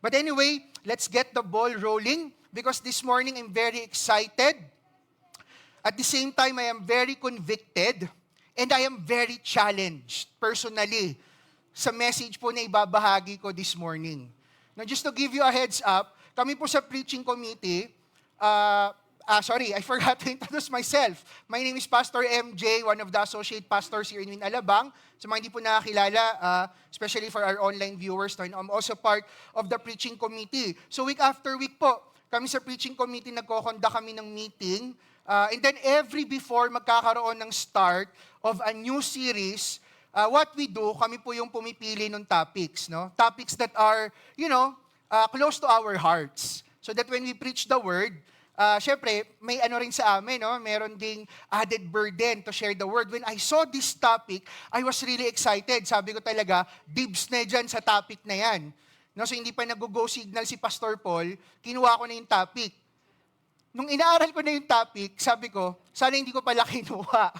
But anyway, let's get the ball rolling because this morning I'm very excited. At the same time, I am very convicted and I am very challenged personally sa message po na ibabahagi ko this morning. Now, just to give you a heads up, kami po sa preaching committee, I forgot to introduce myself. My name is Pastor MJ, one of the associate pastors here in Alabang. Sa mga hindi po nakakilala, especially for our online viewers, I'm also part of the preaching committee. So week after week po, kami sa preaching committee nagkokonda kami ng meeting. And then before magkakaroon ng start of a new series, what we do, kami po yung pumipili ng topics, no? Topics that are, close to our hearts. So that when we preach the word, syempre, may ano rin sa amin, no? Meron ding added burden to share the word. When I saw this topic, I was really excited. Sabi ko talaga, dibs na dyan sa topic na yan. No? So hindi pa nag-go signal si Pastor Paul, kinuha ko na yung topic. Nung inaaral ko na yung topic, sabi ko, sana hindi ko pala kinuha.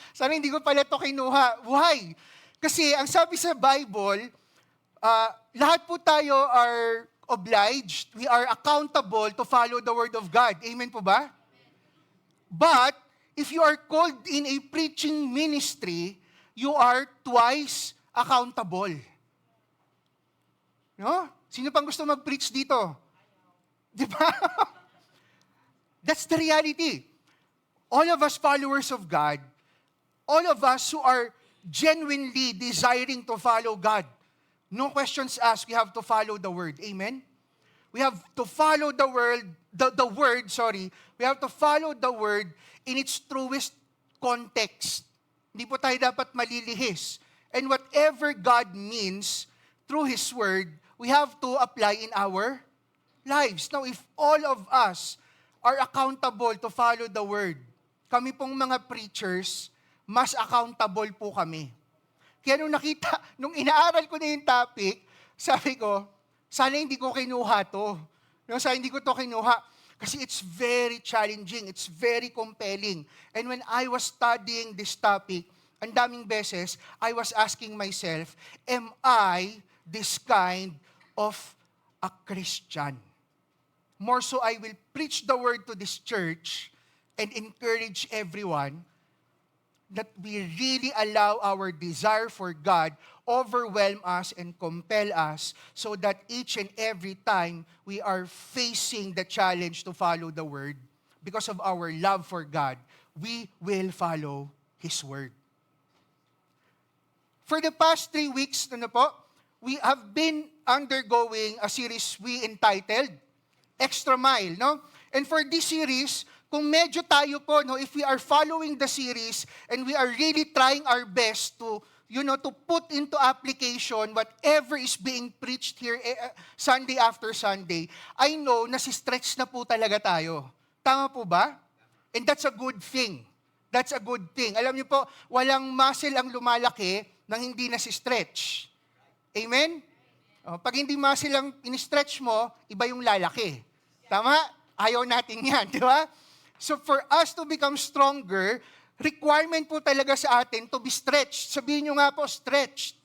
Sana hindi ko pala ito kinuha. Why? Kasi ang sabi sa Bible, lahat po tayo are obliged, we are accountable to follow the Word of God. Amen po ba? But, if you are called in a preaching ministry, you are twice accountable. No? Sino pang gusto mag-preach dito? Di ba? That's the reality. All of us followers of God, all of us who are genuinely desiring to follow God, no questions asked, we have to follow the Word. Amen? We have to follow the Word, we have to follow the Word in its truest context. Hindi po tayo dapat malilihis. And whatever God means through His Word, we have to apply in our lives. Now, if all of us are accountable to follow the Word, kami pong mga preachers, mas accountable po kami. Kaya nung inaaral ko na yung topic, sabi ko, sana hindi ko kinuha to. No, sana hindi ko to kinuha. Kasi it's very challenging, it's very compelling. And when I was studying this topic, ang daming beses, I was asking myself, am I this kind of a Christian? More so, I will preach the word to this church and encourage everyone that we really allow our desire for God overwhelm us and compel us so that each and every time we are facing the challenge to follow the Word, because of our love for God, we will follow His Word. For the past 3 weeks, we have been undergoing a series we entitled Extra Mile, no? And for this series, kung medyo tayo po, if we are following the series and we are really trying our best to put into application whatever is being preached here Sunday after Sunday, I know na si-stretch na po talaga tayo. Tama po ba? And that's a good thing. That's a good thing. Alam niyo po, walang muscle ang lumalaki nang hindi na si-stretch. Amen? Pag hindi muscle ang in-stretch mo, iba yung lalaki. Tama? Ayaw natin yan, di ba? So for us to become stronger, requirement po talaga sa atin to be stretched. Sabihin nyo nga po, stretched.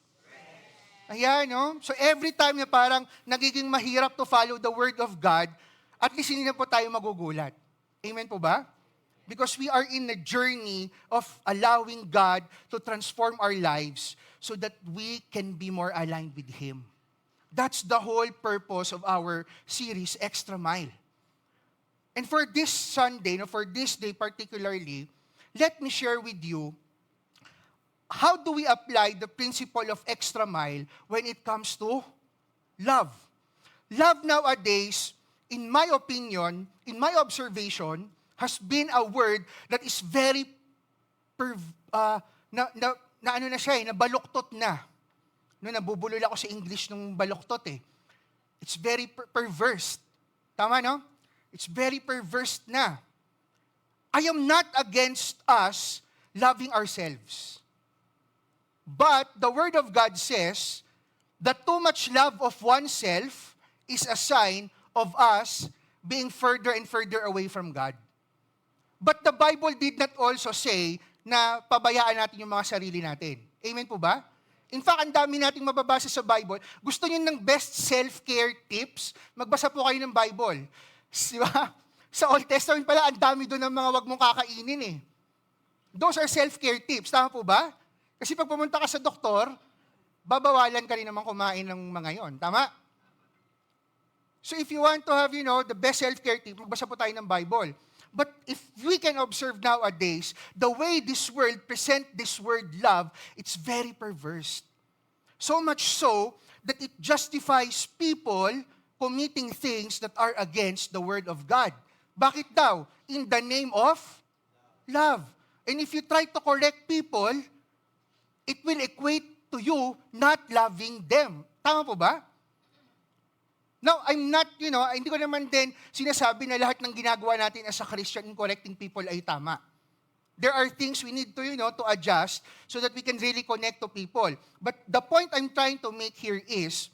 Ayan, no? So every time na parang nagiging mahirap to follow the Word of God, at least hindi na po tayo magugulat. Amen po ba? Because we are in a journey of allowing God to transform our lives so that we can be more aligned with Him. That's the whole purpose of our series, Extra Mile. And for this Sunday, for this day particularly, let me share with you, how do we apply the principle of extra mile when it comes to love? Love nowadays, in my opinion, in my observation, has been a word that is very, nabaluktot na. No, nabubulol ako sa English nung baluktot eh. It's very perverse. Tama, no? It's very perverse na. I am not against us loving ourselves. But the Word of God says that too much love of oneself is a sign of us being further and further away from God. But the Bible did not also say na pabayaan natin yung mga sarili natin. Amen po ba? In fact, ang dami nating mababasa sa Bible. Gusto niyo ng best self-care tips? Magbasa po kayo ng Bible. Di ba? Sa Old Testament pala, ang dami doon ng mga wag mong kakainin eh. Those are self-care tips. Tama po ba? Kasi pag pumunta ka sa doktor, babawalan ka rin naman kumain ng mga yon. Tama? So if you want to have, the best self-care tip, magbasa po tayo ng Bible. But if we can observe nowadays, the way this world present this word love, it's very perverse. So much so that it justifies people committing things that are against the word of God. Bakit daw? In the name of love. And if you try to correct people, it will equate to you not loving them. Tama po ba? Now, I'm not, hindi ko naman din sinasabi na lahat ng ginagawa natin as a Christian in correcting people ay tama. There are things we need to, to adjust so that we can really connect to people. But the point I'm trying to make here is,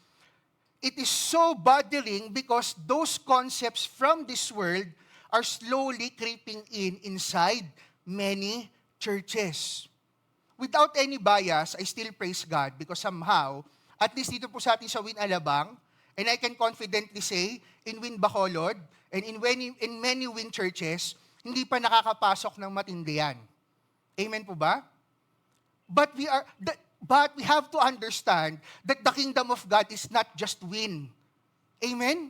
it is so bothering because those concepts from this world are slowly creeping inside many churches. Without any bias, I still praise God because somehow, at least dito po sa atin sa Win Alabang, and I can confidently say, in Win Bacolod, and in many Win churches, hindi pa nakakapasok ng matindihan. Amen po ba? But we have to understand that the kingdom of God is not just Win. Amen?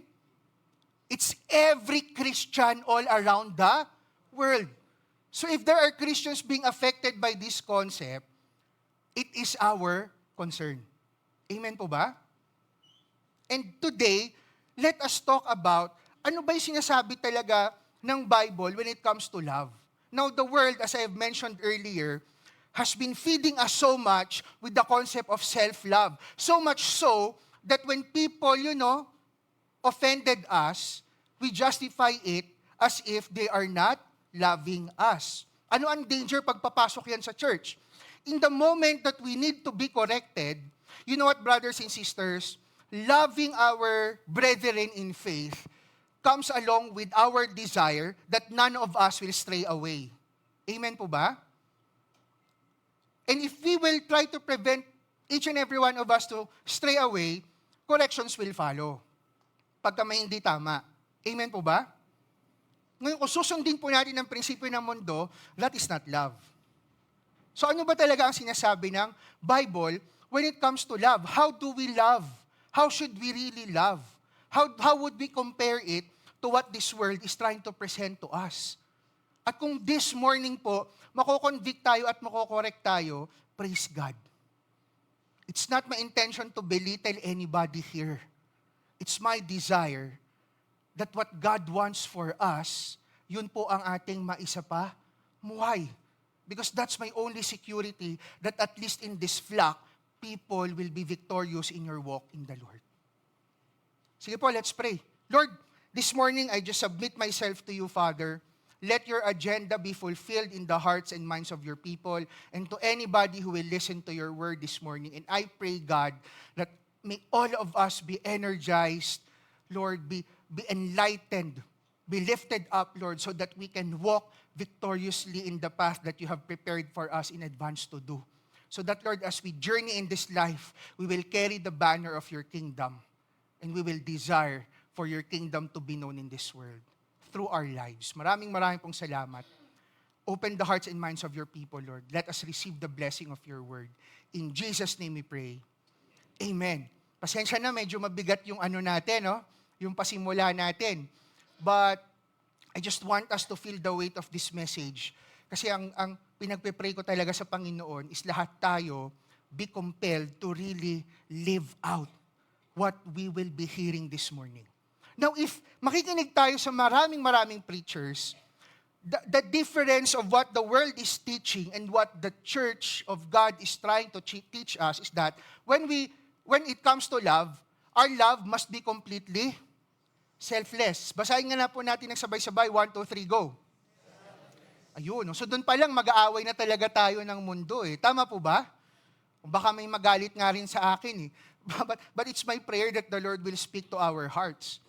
It's every Christian all around the world. So if there are Christians being affected by this concept, it is our concern. Amen po ba? And today, let us talk about ano ba yung sinasabi talaga ng Bible when it comes to love. Now, the world, as I have mentioned earlier, has been feeding us so much with the concept of self-love. So much so that when people, offended us, we justify it as if they are not loving us. Ano ang danger pag papasok yan sa church? In the moment that we need to be corrected, you know what, brothers and sisters, loving our brethren in faith comes along with our desire that none of us will stray away. Amen po ba? And if we will try to prevent each and every one of us to stray away, corrections will follow. Pagka may hindi tama. Amen po ba? Ngayon, kung susundin po natin ang prinsipyo ng mundo, that is not love. So ano ba talaga ang sinasabi ng Bible when it comes to love? How do we love? How should we really love? How would we compare it to what this world is trying to present to us? At kung this morning po, mako-convict tayo at mako-correct tayo, praise God. It's not my intention to belittle anybody here. It's my desire that what God wants for us, yun po ang ating maisapa, muhay. Because that's my only security that at least in this flock, people will be victorious in your walk in the Lord. Sige po, let's pray. Lord, this morning I just submit myself to you, Father. Let your agenda be fulfilled in the hearts and minds of your people and to anybody who will listen to your word this morning. And I pray, God, that may all of us be energized, Lord, be enlightened, be lifted up, Lord, so that we can walk victoriously in the path that you have prepared for us in advance to do. So that, Lord, as we journey in this life, we will carry the banner of your kingdom and we will desire for your kingdom to be known in this world through our lives. Maraming pong salamat. Open the hearts and minds of your people, Lord. Let us receive the blessing of your word. In Jesus' name we pray. Amen. Pasensya na, medyo mabigat yung natin, yung pasimula natin. But I just want us to feel the weight of this message. Kasi ang pinagpe-pray ko talaga sa Panginoon is lahat tayo be compelled to really live out what we will be hearing this morning. Now, if makikinig tayo sa maraming preachers, the difference of what the world is teaching and what the church of God is trying to teach us is that when it comes to love, our love must be completely selfless. Basahin nga na po natin ng sabay-sabay, 1, 2, 3, go. Ayun, so doon pa lang mag-aaway na talaga tayo ng mundo eh. Tama po ba? Baka may magalit nga rin sa akin eh. But it's my prayer that the Lord will speak to our hearts.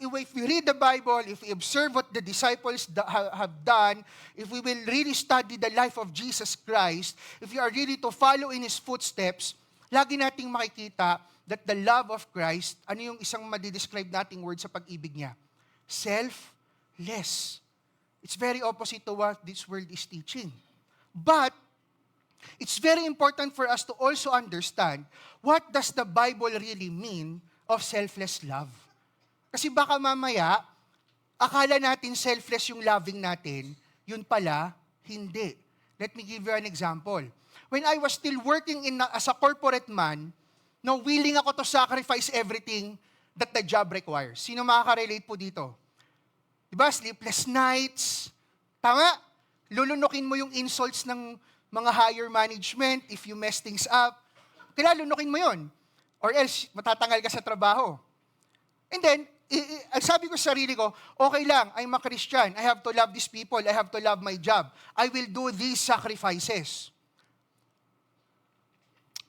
If we read the Bible, if we observe what the disciples have done, if we will really study the life of Jesus Christ, if we are really to follow in His footsteps, lagi nating makikita that the love of Christ, ano yung isang madidescribe nating word sa pag-ibig niya? Selfless. It's very opposite to what this world is teaching. But, it's very important for us to also understand what does the Bible really mean of selfless love. Kasi baka mamaya, akala natin selfless yung loving natin, yun pala, hindi. Let me give you an example. When I was still working as a corporate man, willing ako to sacrifice everything that the job requires. Sino makaka-relate po dito? Diba? Sleepless nights. Tama? Lulunukin mo yung insults ng mga higher management if you mess things up. Kailangan lunukin mo yun. Or else, matatanggal ka sa trabaho. And then, sabi ko sa sarili ko, okay lang, I'm a Christian. I have to love these people. I have to love my job. I will do these sacrifices.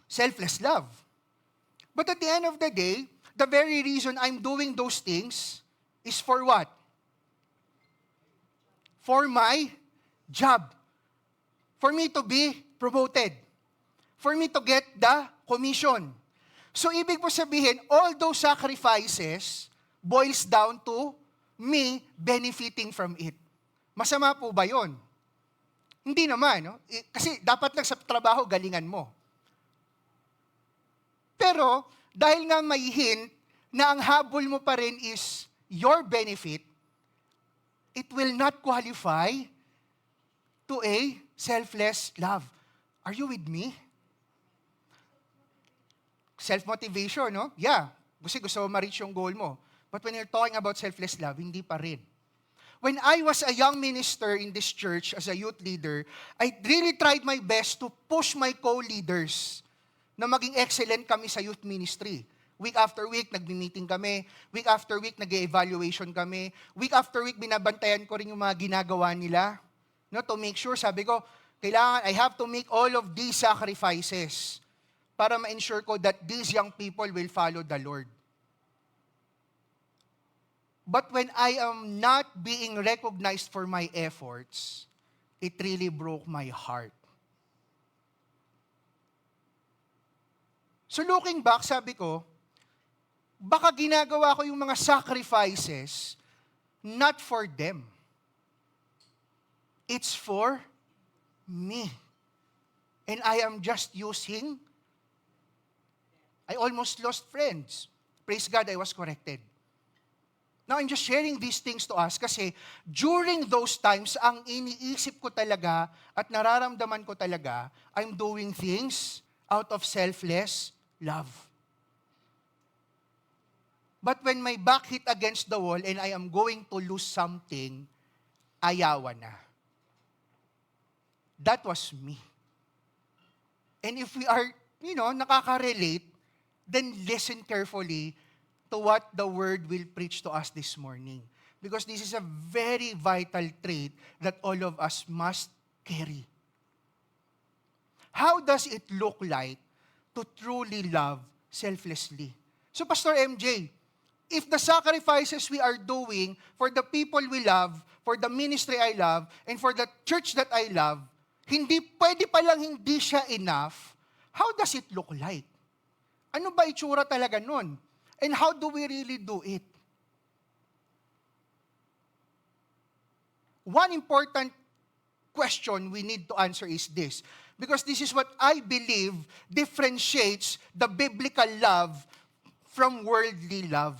Selfless love. But at the end of the day, the very reason I'm doing those things is for what? For my job. For me to be promoted. For me to get the commission. So, ibig po sabihin, all those sacrifices boils down to me benefiting from it. Masama po ba yun? Hindi naman, no? Kasi dapat lang sa trabaho, galingan mo. Pero, dahil nga may hint na ang habol mo pa rin is your benefit, it will not qualify to a selfless love. Are you with me? Self-motivation, no? Yeah. Kasi gusto mo ma-reach yung goal mo. But when you're talking about selfless love, hindi pa rin. When I was a young minister in this church as a youth leader, I really tried my best to push my co-leaders na maging excellent kami sa youth ministry. Week after week, nagmi-meeting kami. Week after week, nag-evaluation kami. Week after week, binabantayan ko rin yung mga ginagawa nila. No, to make sure, sabi ko, kailangan, I have to make all of these sacrifices para ma-ensure ko that these young people will follow the Lord. But when I am not being recognized for my efforts, it really broke my heart. So looking back, sabi ko, baka ginagawa ko yung mga sacrifices not for them. It's for me. And I am just using, I almost lost friends. Praise God, I was corrected. Now, I'm just sharing these things to us kasi during those times, ang iniisip ko talaga at nararamdaman ko talaga, I'm doing things out of selfless love. But when my back hit against the wall and I am going to lose something, ayawan na. That was me. And if we are, nakaka-relate, then listen carefully to what the Word will preach to us this morning. Because this is a very vital trait that all of us must carry. How does it look like to truly love selflessly? So, Pastor MJ, if the sacrifices we are doing for the people we love, for the ministry I love, and for the church that I love, pwede palang hindi siya enough, how does it look like? Ano ba itsura talaga nun? And how do we really do it? One important question we need to answer is this, because this is what I believe differentiates the biblical love from worldly love.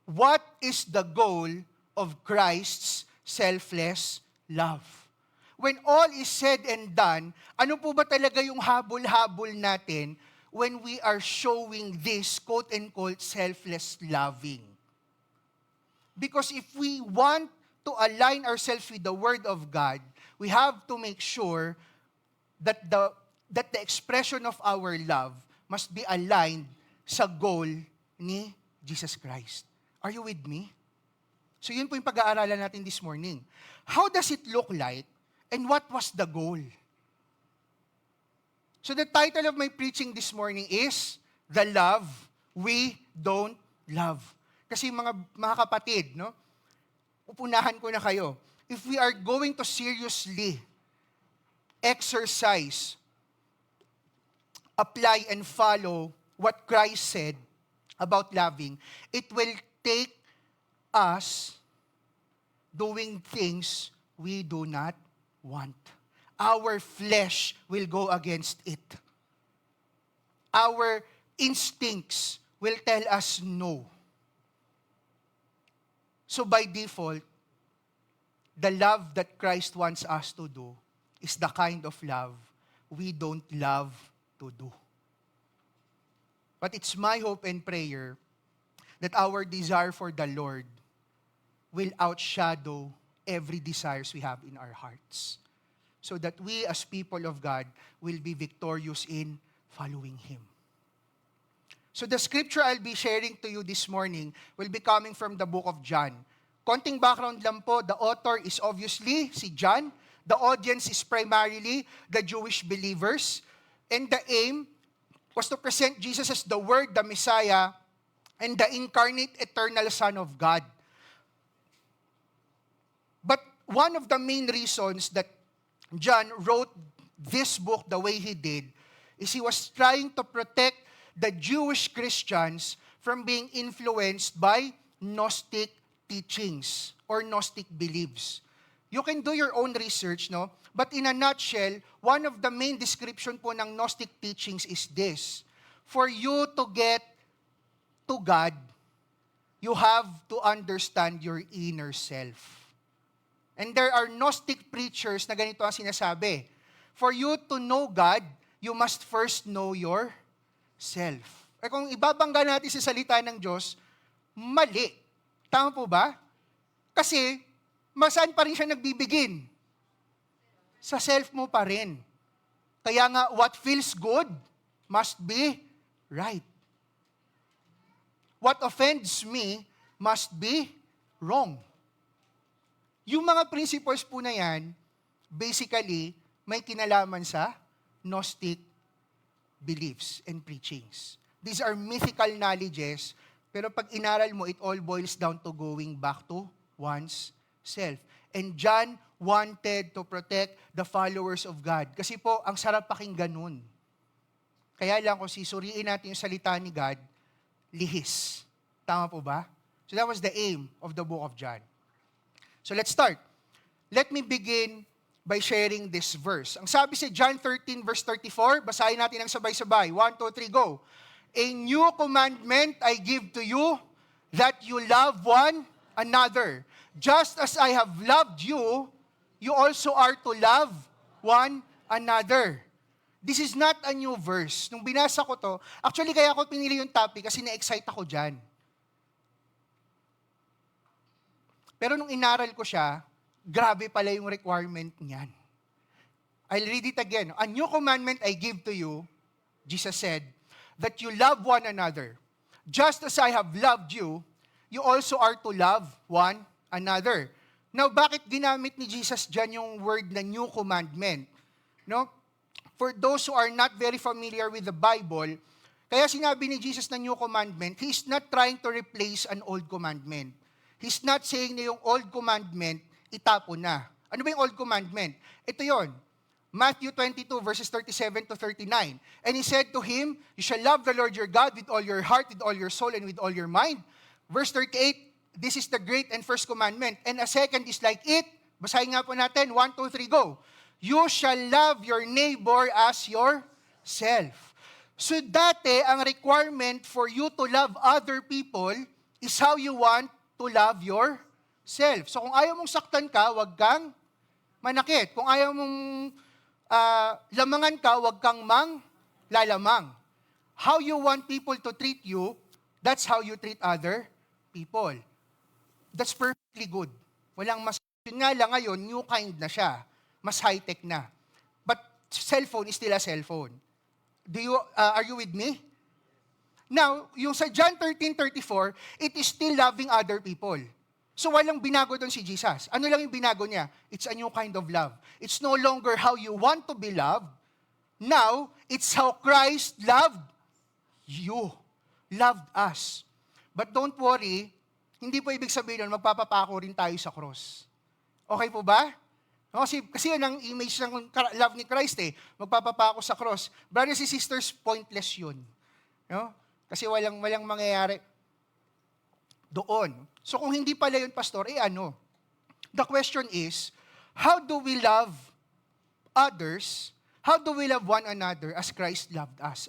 What is the goal of Christ's selfless love? When all is said and done, ano po ba talaga yung habol-habol natin when we are showing this quote-unquote selfless loving? Because if we want to align ourselves with the Word of God, we have to make sure that the expression of our love must be aligned sa goal ni Jesus Christ. Are you with me? So yun po yung pag-aaralan natin this morning. How does it look like and what was the goal? So the title of my preaching this morning is The Love We Don't Love. Kasi mga kapatid, upunahan ko na kayo. If we are going to seriously exercise apply and follow what Christ said about loving, it will take us doing things we do not want. Our flesh will go against it. Our instincts will tell us no. So by default, the love that Christ wants us to do is the kind of love we don't love to do. But it's my hope and prayer that our desire for the Lord will outshadow every desires we have in our hearts, so that we as people of God will be victorious in following Him. So the scripture I'll be sharing to you this morning will be coming from the book of John. Konting background lang po, the author is obviously si John. The audience is primarily the Jewish believers. And the aim was to present Jesus as the Word, the Messiah, and the incarnate eternal Son of God. But one of the main reasons that John wrote this book the way he did is he was trying to protect the Jewish Christians from being influenced by Gnostic teachings or Gnostic beliefs. You can do your own research, no? But in a nutshell, one of the main description po ng Gnostic teachings is this: for you to get to God, you have to understand your inner self. And there are Gnostic preachers na ganito ang sinasabi: for you to know God, you must first know yourself. Eh kung ibabangga natin sa salita ng Diyos, mali. Tama po ba? Kasi, saan pa rin siya nagbibigin? Sa self mo pa rin. Kaya nga, what feels good must be right. What offends me must be wrong. Yung mga principles po na yan, basically, may kinalaman sa Gnostic beliefs and preachings. These are mythical knowledges, pero pag inaral mo, it all boils down to going back to one's self. And John wanted to protect the followers of God. Kasi po, ang sarap pakinggan nun. Kaya lang kung sisuriin natin yung salita ni God, lihis. Tama po ba? So that was the aim of the book of John. So let's start. Let me begin by sharing this verse. Ang sabi sa John 13 verse 34, basahin natin ang sabay-sabay. 1, 2, 3, go. A new commandment I give to you, that you love one another. Just as I have loved you, you also are to love one another. This is not a new verse. Nung binasa ko to, actually kaya ako pinili yung topic kasi na-excite ako dyan. Pero nung inaral ko siya, grabe pala yung requirement niyan. I'll read it again. A new commandment I give to you, Jesus said, that you love one another. Just as I have loved you, you also are to love one another. Now, bakit ginamit ni Jesus dyan yung word na new commandment? No? For those who are not very familiar with the Bible, kaya sinabi ni Jesus na new commandment, He's not trying to replace an old commandment. He's not saying na yung old commandment, itapon na. Ano ba yung old commandment? Ito yon. Matthew 22 verses 37 to 39. And He said to him, you shall love the Lord your God with all your heart, with all your soul, and with all your mind. Verse 38, this is the great and first commandment. And a second is like it. Basahin nga po natin. 1, 2, 3, go. You shall love your neighbor as yourself. So dati, ang requirement for you to love other people is how you want to love yourself. So kung ayaw mong saktan ka, wag kang manakit. Kung ayaw mong lamangan ka, wag kang lalamang. How you want people to treat you, that's how you treat other people. That's perfectly good. Walang mas... Yun nga lang ngayon, new kind na siya. Mas high-tech na. But cellphone is still a cellphone. Are you with me? Now, yung sa John 13:34, it is still loving other people. So walang binago doon si Jesus. Ano lang yung binago niya? It's a new kind of love. It's no longer how you want to be loved. Now, it's how Christ loved you. Loved us. But don't worry, hindi po ibig sabihin nun, magpapapako rin tayo sa cross. Okay po ba? No, kasi yun ang image ng love ni Christ eh. Magpapapako sa cross. Brothers and sisters, pointless yun. No? Kasi walang mangyayari doon. So kung hindi pala yun, pastor, ano? The question is, how do we love others? How do we love one another as Christ loved us?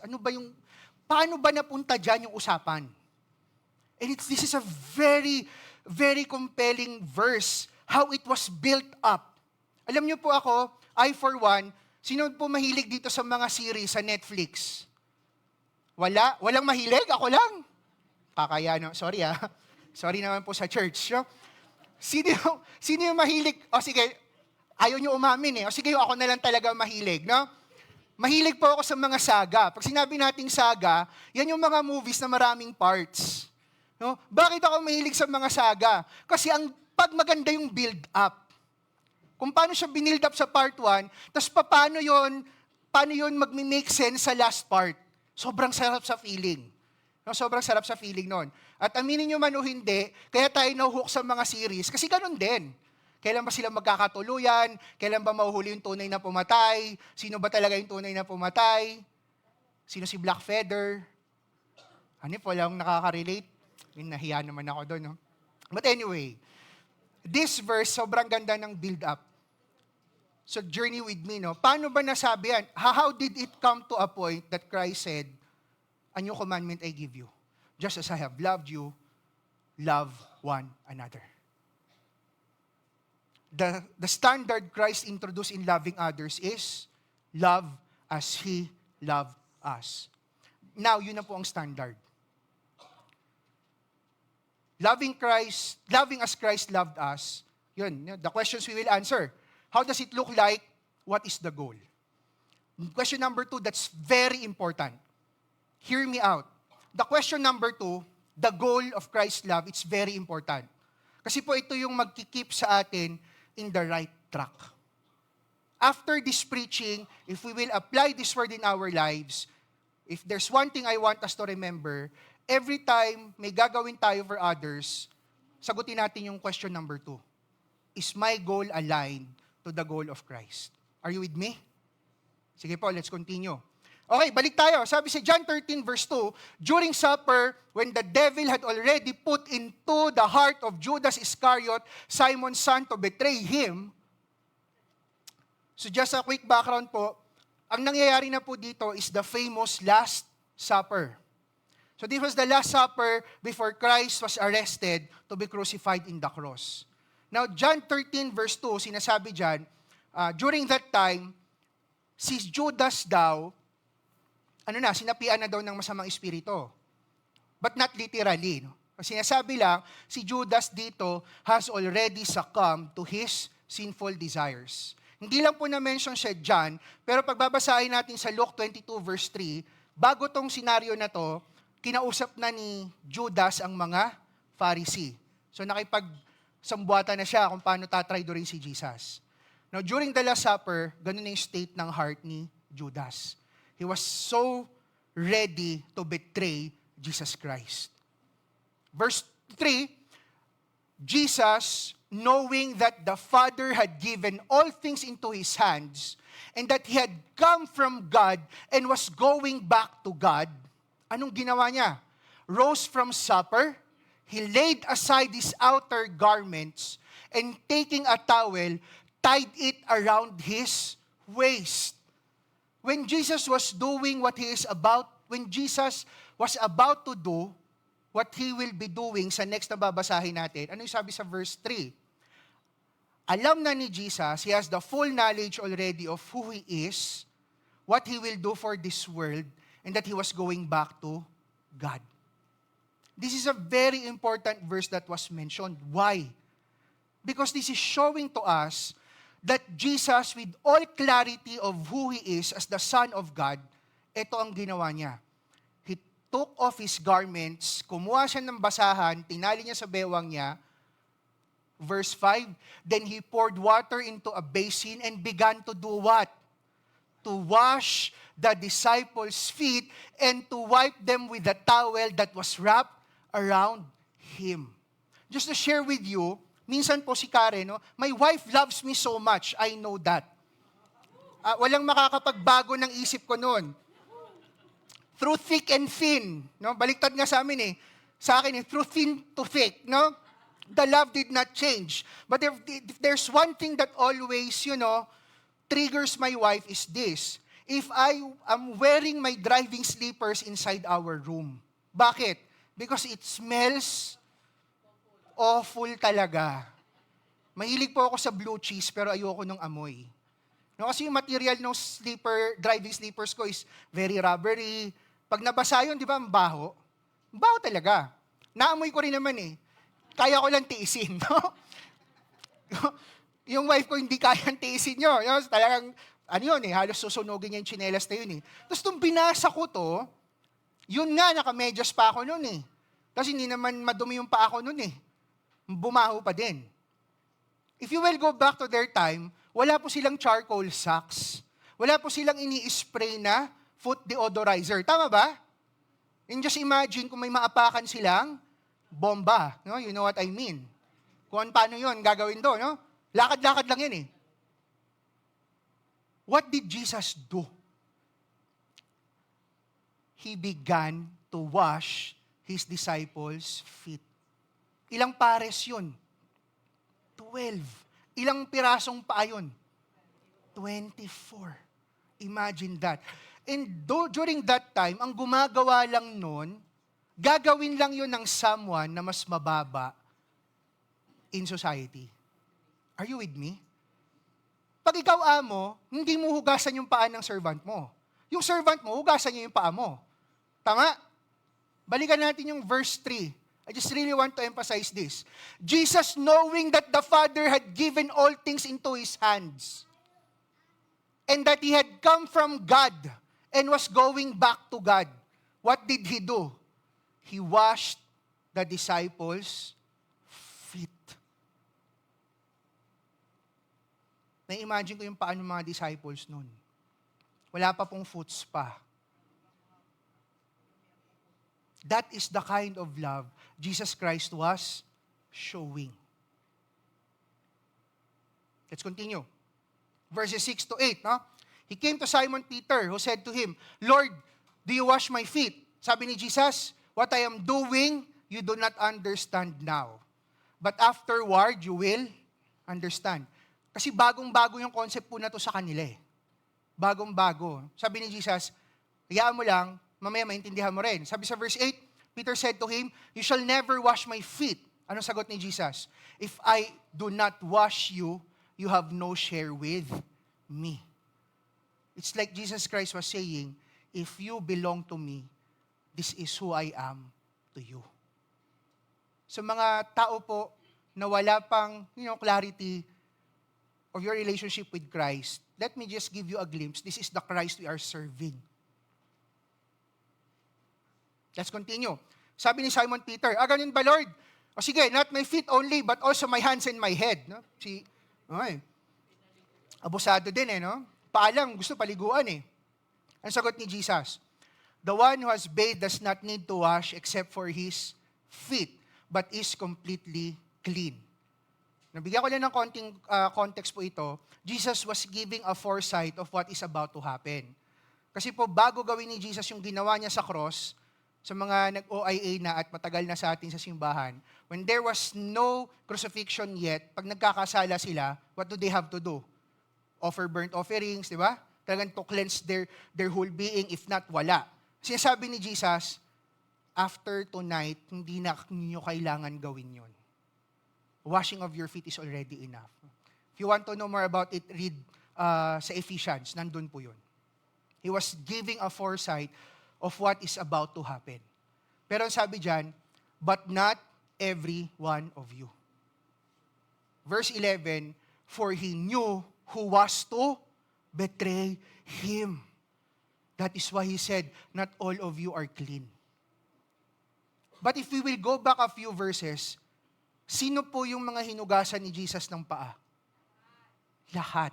Paano ba napunta dyan yung usapan? And this is a very, very compelling verse, how it was built up. Alam niyo po ako, I for one, sino po mahilig dito sa mga series sa Netflix? Walang mahilig? Ako lang. Kakaya, no? Sorry Sorry naman po sa church. No? Sino yung mahilig? O sige, ayaw niyo umamin eh. O sige, ako na lang talaga mahilig. No? Mahilig po ako sa mga saga. Pag sinabi nating saga, yan yung mga movies na maraming parts. No? Bakit ako mahilig sa mga saga? Kasi pag maganda yung build-up, kung paano siya binild up sa part 1, tapos paano yun magmi-make sense sa last part. Sobrang sarap sa feeling. No, sobrang sarap sa feeling nun. At aminin nyo man o hindi, kaya tayo nahuhook sa mga series, kasi ganun din. Kailan ba sila magkakatuluyan? Kailan ba mahuhuli yung tunay na pumatay? Sino ba talaga yung tunay na pumatay? Sino si Blackfeather? Walang nakaka-relate. Nahiya naman ako doon. No? But anyway, this verse, sobrang ganda ng build-up. So journey with me, no? Paano ba nasabi yan? How did it come to a point that Christ said, a new commandment I give you. Just as I have loved you, love one another. The standard Christ introduced in loving others is, love as He loved us. Now, yun na po ang standard. Loving as Christ loved us, yun, the questions we will answer. How does it look like? What is the goal? Question number 2, that's very important. Hear me out. The question number 2, the goal of Christ's love, it's very important. Kasi po ito yung magkikip sa atin in the right track. After this preaching, if we will apply this word in our lives, if there's one thing I want us to remember, every time may gagawin tayo for others, sagutin natin yung question number 2. Is my goal aligned to the goal of Christ? Are you with me? Sige po, let's continue. Okay, balik tayo. Sabi si John 13 verse 2, during supper, when the devil had already put into the heart of Judas Iscariot, Simon's son, to betray him. So just a quick background po, ang nangyayari na po dito is the famous Last Supper. So this was the Last Supper before Christ was arrested to be crucified in the cross. Now, John 13 verse 2, sinasabi dyan, during that time, si Judas daw, sinapian na daw ng masamang espiritu. But not literally. No? Sinasabi lang, si Judas dito has already succumbed to his sinful desires. Hindi lang po na-mention siya dyan, pero pagbabasahin natin sa Luke 22 verse 3, bago tong senaryo na to, kinausap na ni Judas ang mga Pharisee. So sambuatan na siya kung paano tatraydorin si Jesus. Now, during the Last Supper, ganun yung state ng heart ni Judas. He was so ready to betray Jesus Christ. Verse 3, Jesus, knowing that the Father had given all things into His hands, and that He had come from God and was going back to God, anong ginawa niya? Rose from supper, He laid aside His outer garments, and taking a towel, tied it around His waist. When Jesus was doing when Jesus was about to do what He will be doing sa next na babasahin natin, ano yung sabi sa verse 3? Alam na ni Jesus, He has the full knowledge already of who He is, what He will do for this world, and that He was going back to God. This is a very important verse that was mentioned. Why? Because this is showing to us that Jesus, with all clarity of who He is as the Son of God, ito ang ginawa niya. He took off His garments, kumuha siya ng basahan, tinali niya sa bewang niya. Verse 5, then He poured water into a basin and began to do what? To wash the disciples' feet and to wipe them with the towel that was wrapped around Him. Just to share with you, minsan po si Karen, no, my wife loves me so much, I know that. Walang makakapagbago ng isip ko noon. Through thick and thin, no? Baliktad nga sa amin Sa akin through thin to thick, no? The love did not change. But if there's one thing that always, triggers my wife is this. If I am wearing my driving slippers inside our room. Bakit? Because it smells awful talaga. Mahilig po ako sa blue cheese pero ayoko ng amoy. No, kasi yung material ng driving slippers ko is very rubbery. Pag nabasa yun, di ba, ang baho? Ang baho talaga. Naamoy ko rin naman Kaya ko lang tiisin, no? Yung wife ko hindi kayang tiisin nyo. Talagang, halos susunogin niya yung tsinelas na yun Tapos nung binasa ko to, yun nga, nakamedyas pa ako nun Tapos hindi naman madumi yung pa ako nun Bumaho pa din. If you will go back to their time, wala po silang charcoal socks. Wala po silang ini-spray na foot deodorizer. Tama ba? And just imagine kung may maapakan silang bomba. No? You know what I mean? Kung paano yun gagawin do. No? Lakad-lakad lang yan What did Jesus do? He began to wash His disciples' feet. Ilang pares yun? 12. Ilang pirasong paa yun? 24. Imagine that. And during that time, ang gumagawa lang nun, gagawin lang yun ng someone na mas mababa in society. Are you with me? Pag ikaw amo, hindi mo hugasan yung paa ng servant mo. Yung servant mo, hugasan niya yung paa mo. Tama? Balikan natin yung verse 3. I just really want to emphasize this. Jesus, knowing that the Father had given all things into His hands, and that He had come from God and was going back to God, what did He do? He washed the disciples' feet. Na-imagine ko yung paan ng mga disciples nun. Wala pa pong foot spa. That is the kind of love Jesus Christ was showing. Let's continue. Verses 6 to 8. No? He came to Simon Peter who said to Him, Lord, do you wash my feet? Sabi ni Jesus, what I am doing, you do not understand now. But afterward, you will understand. Kasi bagong-bago yung concept po na to sa kanila Bagong-bago. Sabi ni Jesus, hayaan mo lang, mamaya maintindihan mo rin. Sabi sa verse 8, Peter said to Him, you shall never wash my feet. Anong sagot ni Jesus? If I do not wash you, you have no share with me. It's like Jesus Christ was saying, if you belong to me, this is who I am to you. Sa mga tao po na wala pang clarity of your relationship with Christ, let me just give you a glimpse. This is the Christ we are serving. Let's continue. Sabi ni Simon Peter, ganun ba Lord? O sige, not my feet only, but also my hands and my head. No? Abusado din no? Paalang, gusto paliguan Ang sagot ni Jesus, the one who has bathed does not need to wash except for his feet, but is completely clean. Nabigyan ko lang ng konting context po ito. Jesus was giving a foresight of what is about to happen. Kasi po, bago gawin ni Jesus yung ginawa niya sa cross, sa mga nag-OIA na at matagal na sa atin sa simbahan, when there was no crucifixion yet, pag nagkakasala sila, what do they have to do? Offer burnt offerings, di ba? Talagang to cleanse their whole being, if not, wala. Sinasabi ni Jesus, after tonight, hindi na ninyo kailangan gawin yun. Washing of your feet is already enough. If you want to know more about it, read sa Ephesians, nandun po yun. He was giving a foresight of what is about to happen. Pero sabi dyan, but not every one of you. Verse 11, for He knew who was to betray Him. That is why He said, not all of you are clean. But if we will go back a few verses, sino po yung mga hinugasan ni Jesus ng paa? Lahat.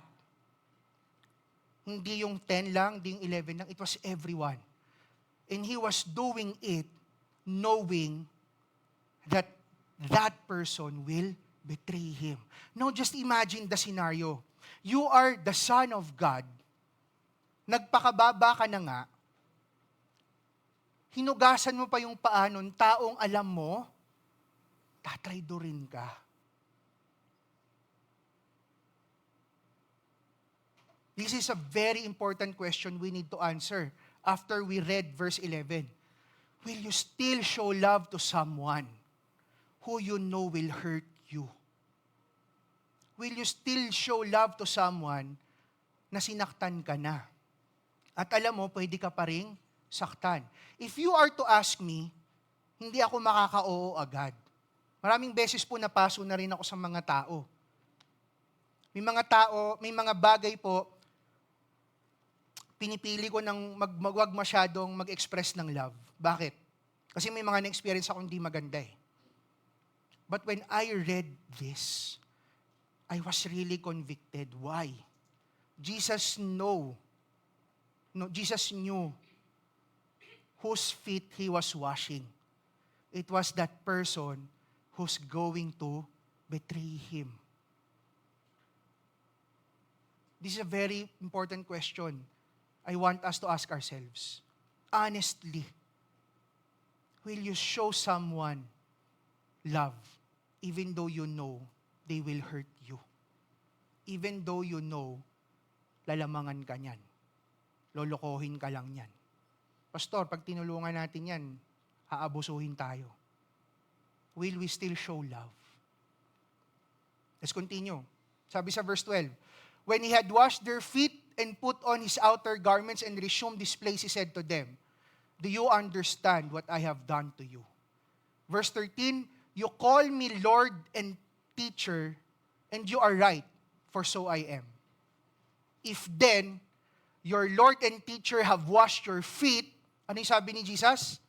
Hindi yung 10 lang, hindi yung 11 lang. It was everyone. And He was doing it knowing that that person will betray Him. Now, just imagine the scenario. You are the Son of God. Nagpakababa ka na nga. Hinugasan mo pa yung paa nun, taong alam mo, tatraydorin ka. This is a very important question we need to answer after we read verse 11. Will you still show love to someone who you know will hurt you? Will you still show love to someone na sinaktan ka na? At alam mo, pwede ka pa ring saktan. If you are to ask me, hindi ako makaka-oo agad. Maraming beses po napaso na rin ako sa mga tao. May mga tao, may mga bagay po, pinipili ko ng wag masyadong mag-express ng love. Bakit? Kasi may mga na-experience ako hindi maganda eh. But when I read this, I was really convicted. Why? Jesus knew whose feet He was washing. It was that person who's going to betray Him. This is a very important question I want us to ask ourselves. Honestly, will you show someone love even though you know they will hurt you? Even though you know lalamangan ka niyan. Lolokohin ka lang niyan. Pastor, pag tinulungan natin yan, aabusuhin tayo. Will we still show love? Let's continue. Sabi sa verse 12, when He had washed their feet and put on His outer garments and resumed His place, He said to them, do you understand what I have done to you? Verse 13, you call me Lord and teacher, and you are right, for so I am. If then, your Lord and teacher have washed your feet, ano yung sabi ni Jesus?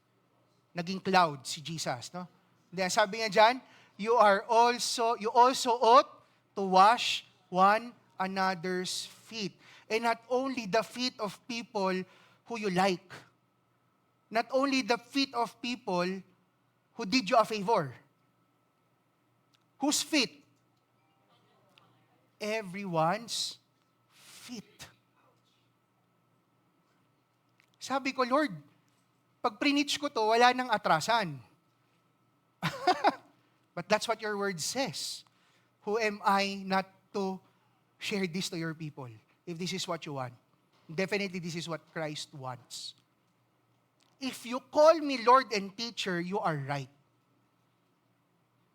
Naging cloud si Jesus, no? Then sabi niya dyan, you also ought to wash one another's feet. And not only the feet of people who you like. Not only the feet of people who did you a favor. Whose feet? Everyone's feet. Sabi ko, Lord, pag preach ko to, wala nang atrasan. But that's what your word says. Who am I not to share this to your people? If this is what you want. Definitely this is what Christ wants. If you call me Lord and teacher, you are right.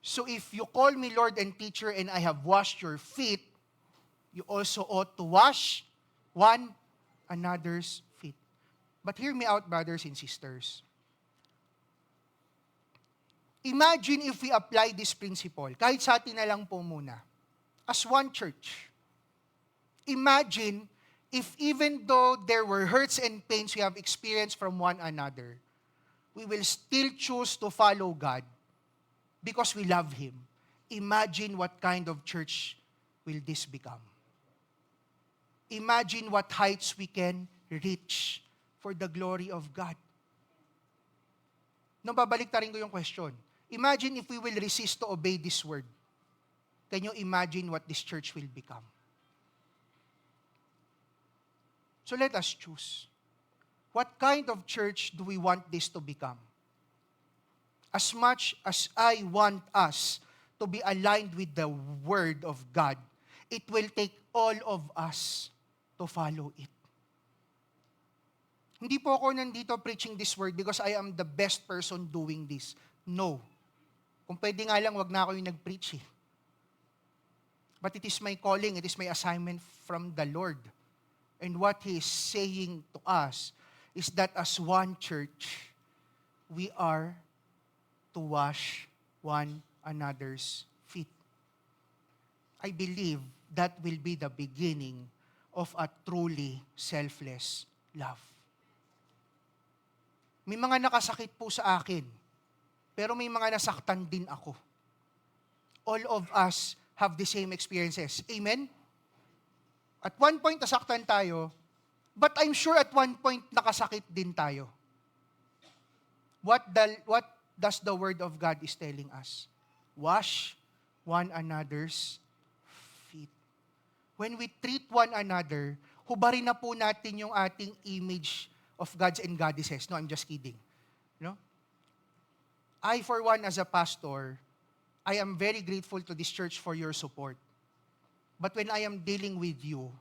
So if you call me Lord and teacher and I have washed your feet, you also ought to wash one another's feet. But hear me out, brothers and sisters. Imagine if we apply this principle, kahit sa atin na lang po muna, as one church. Imagine if even though there were hurts and pains we have experienced from one another, we will still choose to follow God because we love Him. Imagine what kind of church will this become. Imagine what heights we can reach for the glory of God. Nung babaliktarin ko yung question, imagine if we will resist to obey this word. Can you imagine what this church will become? So let us choose. What kind of church do we want this to become? As much as I want us to be aligned with the Word of God, it will take all of us to follow it. Hindi po ako nandito preaching this word because I am the best person doing this. No. Kung pwede nga lang, wag na ako yung nag-preach eh. But it is my calling, it is my assignment from the Lord. And what He is saying to us is that as one church, we are to wash one another's feet. I believe that will be the beginning of a truly selfless love. May mga nakasakit po sa akin, pero may mga nasaktan din ako. All of us have the same experiences. Amen? At one point, nasaktan tayo, but I'm sure at one point, nakasakit din tayo. What does the Word of God is telling us? Wash one another's feet. When we treat one another, hubarin na po natin yung ating image of gods and goddesses. No, I'm just kidding. No? I, for one, as a pastor, I am very grateful to this church for your support. But when I am dealing with you,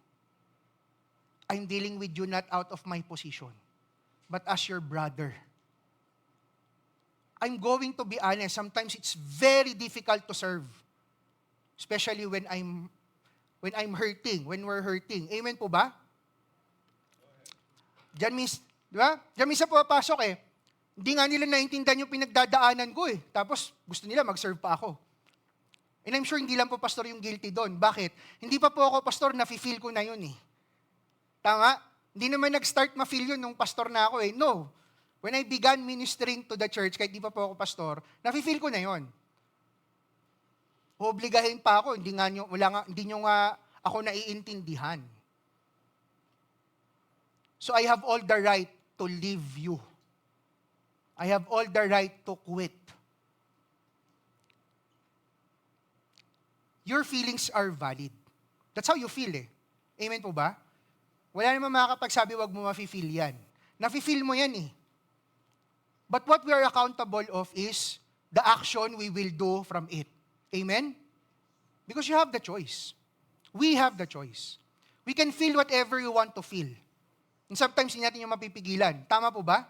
I'm dealing with you not out of my position, but as your brother. I'm going to be honest, sometimes it's very difficult to serve. Especially when I'm hurting, when we're hurting. Amen po ba? Diyan di ba? Diyan minsan pumapasok eh. Hindi nga nila naintindihan yung pinagdadaanan ko eh. Tapos gusto nila mag-serve pa ako. And I'm sure hindi lang po pastor yung guilty doon. Bakit? Hindi pa po ako pastor, nafe-feel ko na yun eh. Tama? Hindi naman nag-start ma-feel yun nung pastor na ako eh. No. When I began ministering to the church, kahit di pa po ako pastor, nafe-feel ko na yun. Obligahin pa ako, hindi nyo nga ako naiintindihan. So I have all the right to leave you. I have all the right to quit. Your feelings are valid. That's how you feel eh. Amen po ba? Wala naman makakapagsabi, wag mo mafe-feel yan. Nafe-feel mo yan eh. But what we are accountable of is the action we will do from it. Amen? Because you have the choice. We have the choice. We can feel whatever you want to feel. And sometimes hindi natin yung mapipigilan. Tama po ba?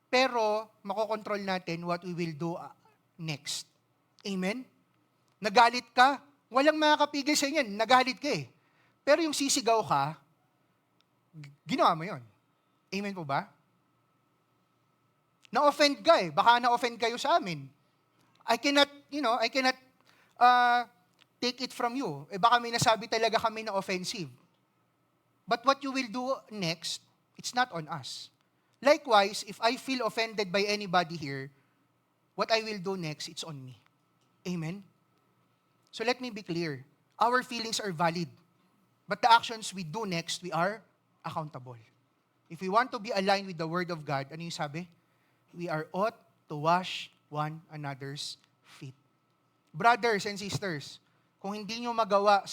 Pero, makokontrol natin what we will do next. Amen? Nagalit ka, walang makakapigil sa inyo. Nagalit ka eh. Pero yung sisigaw ka, ginawa mo yun. Amen po ba? Na-offend ka eh. Baka na-offend kayo sa amin. I cannot take it from you. Eh baka may nasabi talaga kami na offensive. But what you will do next, it's not on us. Likewise, if I feel offended by anybody here, what I will do next, it's on me. Amen? So let me be clear. Our feelings are valid. But the actions we do next, we are accountable. If we want to be aligned with the Word of God, ano yung sabi? We are ought to wash one another's feet. Brothers and sisters, kung hindi nyo magawa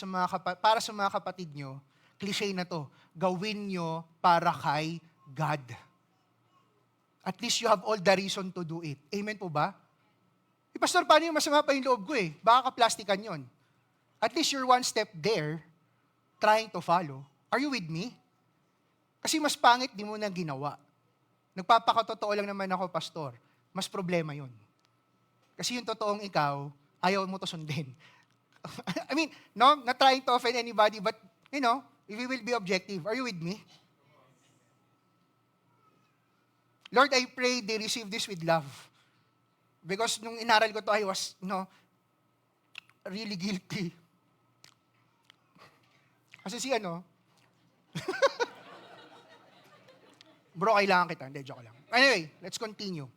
para sa mga kapatid nyo, cliche na to, gawin nyo para kay God. At least you have all the reason to do it. Amen po ba? Pastor, paano yung masama pa yung loob ko eh? Baka ka-plastikan yun. At least you're one step there, trying to follow. Are you with me? Kasi mas pangit di mo na ginawa. Nagpapakatotoo lang naman ako, pastor. Mas problema yun. Kasi yung totoong ikaw, ayaw mo to sundin. I mean, no, not trying to offend anybody, but, if we will be objective, are you with me? Lord, I pray they receive this with love. Because nung inaral ko to, I was, really guilty. Kasi bro, kailangan kita. Hindi, joke lang. Anyway, let's continue.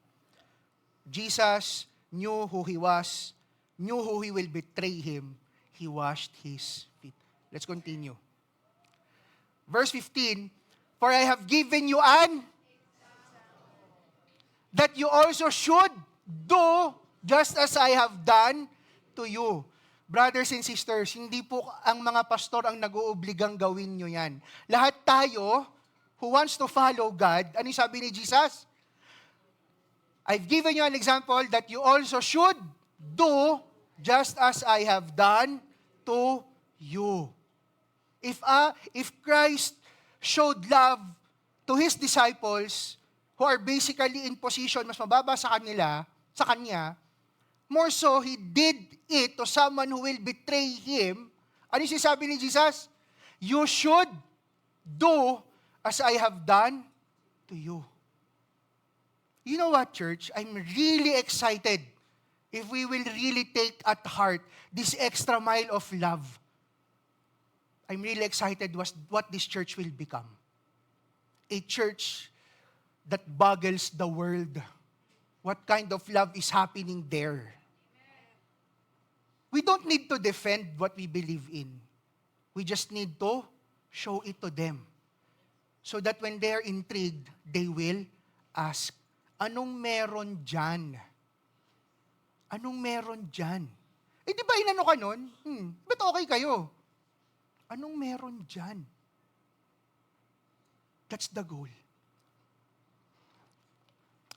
Jesus knew who He was, knew who He will betray Him. He washed His feet. Let's continue. Verse 15, for I have given you that you also should do just as I have done to you. Brothers and sisters, hindi po ang mga pastor ang nag-uubligang gawin nyo yan. Lahat tayo, who wants to follow God, ano yung sabi ni Jesus? I've given you an example that you also should do just as I have done to you. If Christ showed love to His disciples, who are basically in position mas mababa sa Kanya, more so, He did it to someone who will betray Him. Ano yung sinasabi ni Jesus? You should do as I have done to you. You know what, church? I'm really excited if we will really take at heart this extra mile of love. I'm really excited what this church will become. A church that boggles the world. What kind of love is happening there? We don't need to defend what we believe in. We just need to show it to them. So that when they're intrigued, they will ask, anong meron dyan? Anong meron dyan? Eh di ba inano ka nun? Ba't okay kayo? Anong meron dyan? That's the goal.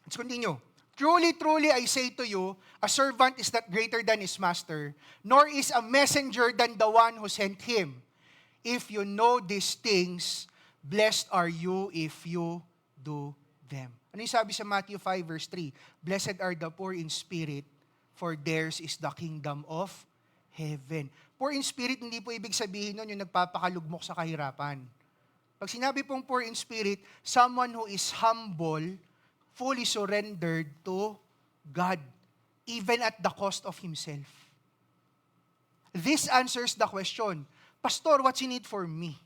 Let's continue. Truly, truly, I say to you, a servant is not greater than his master, nor is a messenger than the one who sent him. If you know these things, blessed are you if you do them. Ano yung sabi sa Matthew 5 verse 3? Blessed are the poor in spirit, for theirs is the kingdom of heaven. Poor in spirit, hindi po ibig sabihin nun yung nagpapakalugmok sa kahirapan. Pag sinabi pong poor in spirit, someone who is humble, fully surrendered to God, even at the cost of himself. This answers the question, Pastor, what's in it for me?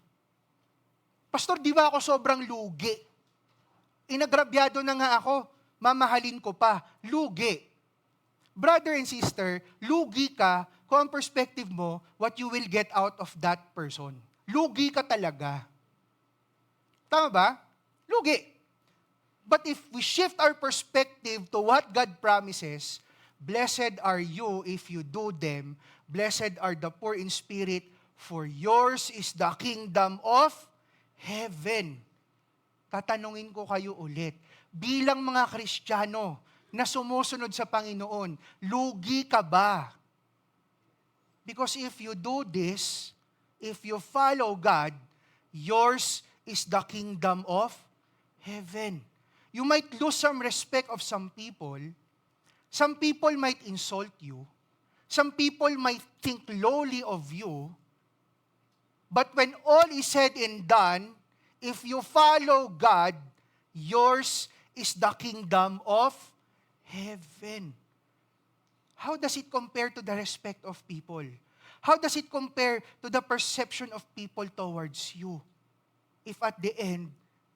Pastor, di ba ako sobrang lugi? Inagrabyado na nga ako, mamahalin ko pa. Lugi. Brother and sister, lugi ka kung ang perspective mo, what you will get out of that person. Lugi ka talaga. Tama ba? Lugi. But if we shift our perspective to what God promises, blessed are you if you do them, blessed are the poor in spirit, for yours is the kingdom of heaven. Tatanungin ko kayo ulit, bilang mga Kristiyano na sumusunod sa Panginoon, lugi ka ba? Because if you do this, if you follow God, yours is the kingdom of heaven. You might lose some respect of some people. Some people might insult you. Some people might think lowly of you. But when all is said and done, if you follow God, yours is the kingdom of heaven. How does it compare to the respect of people? How does it compare to the perception of people towards you? If at the end,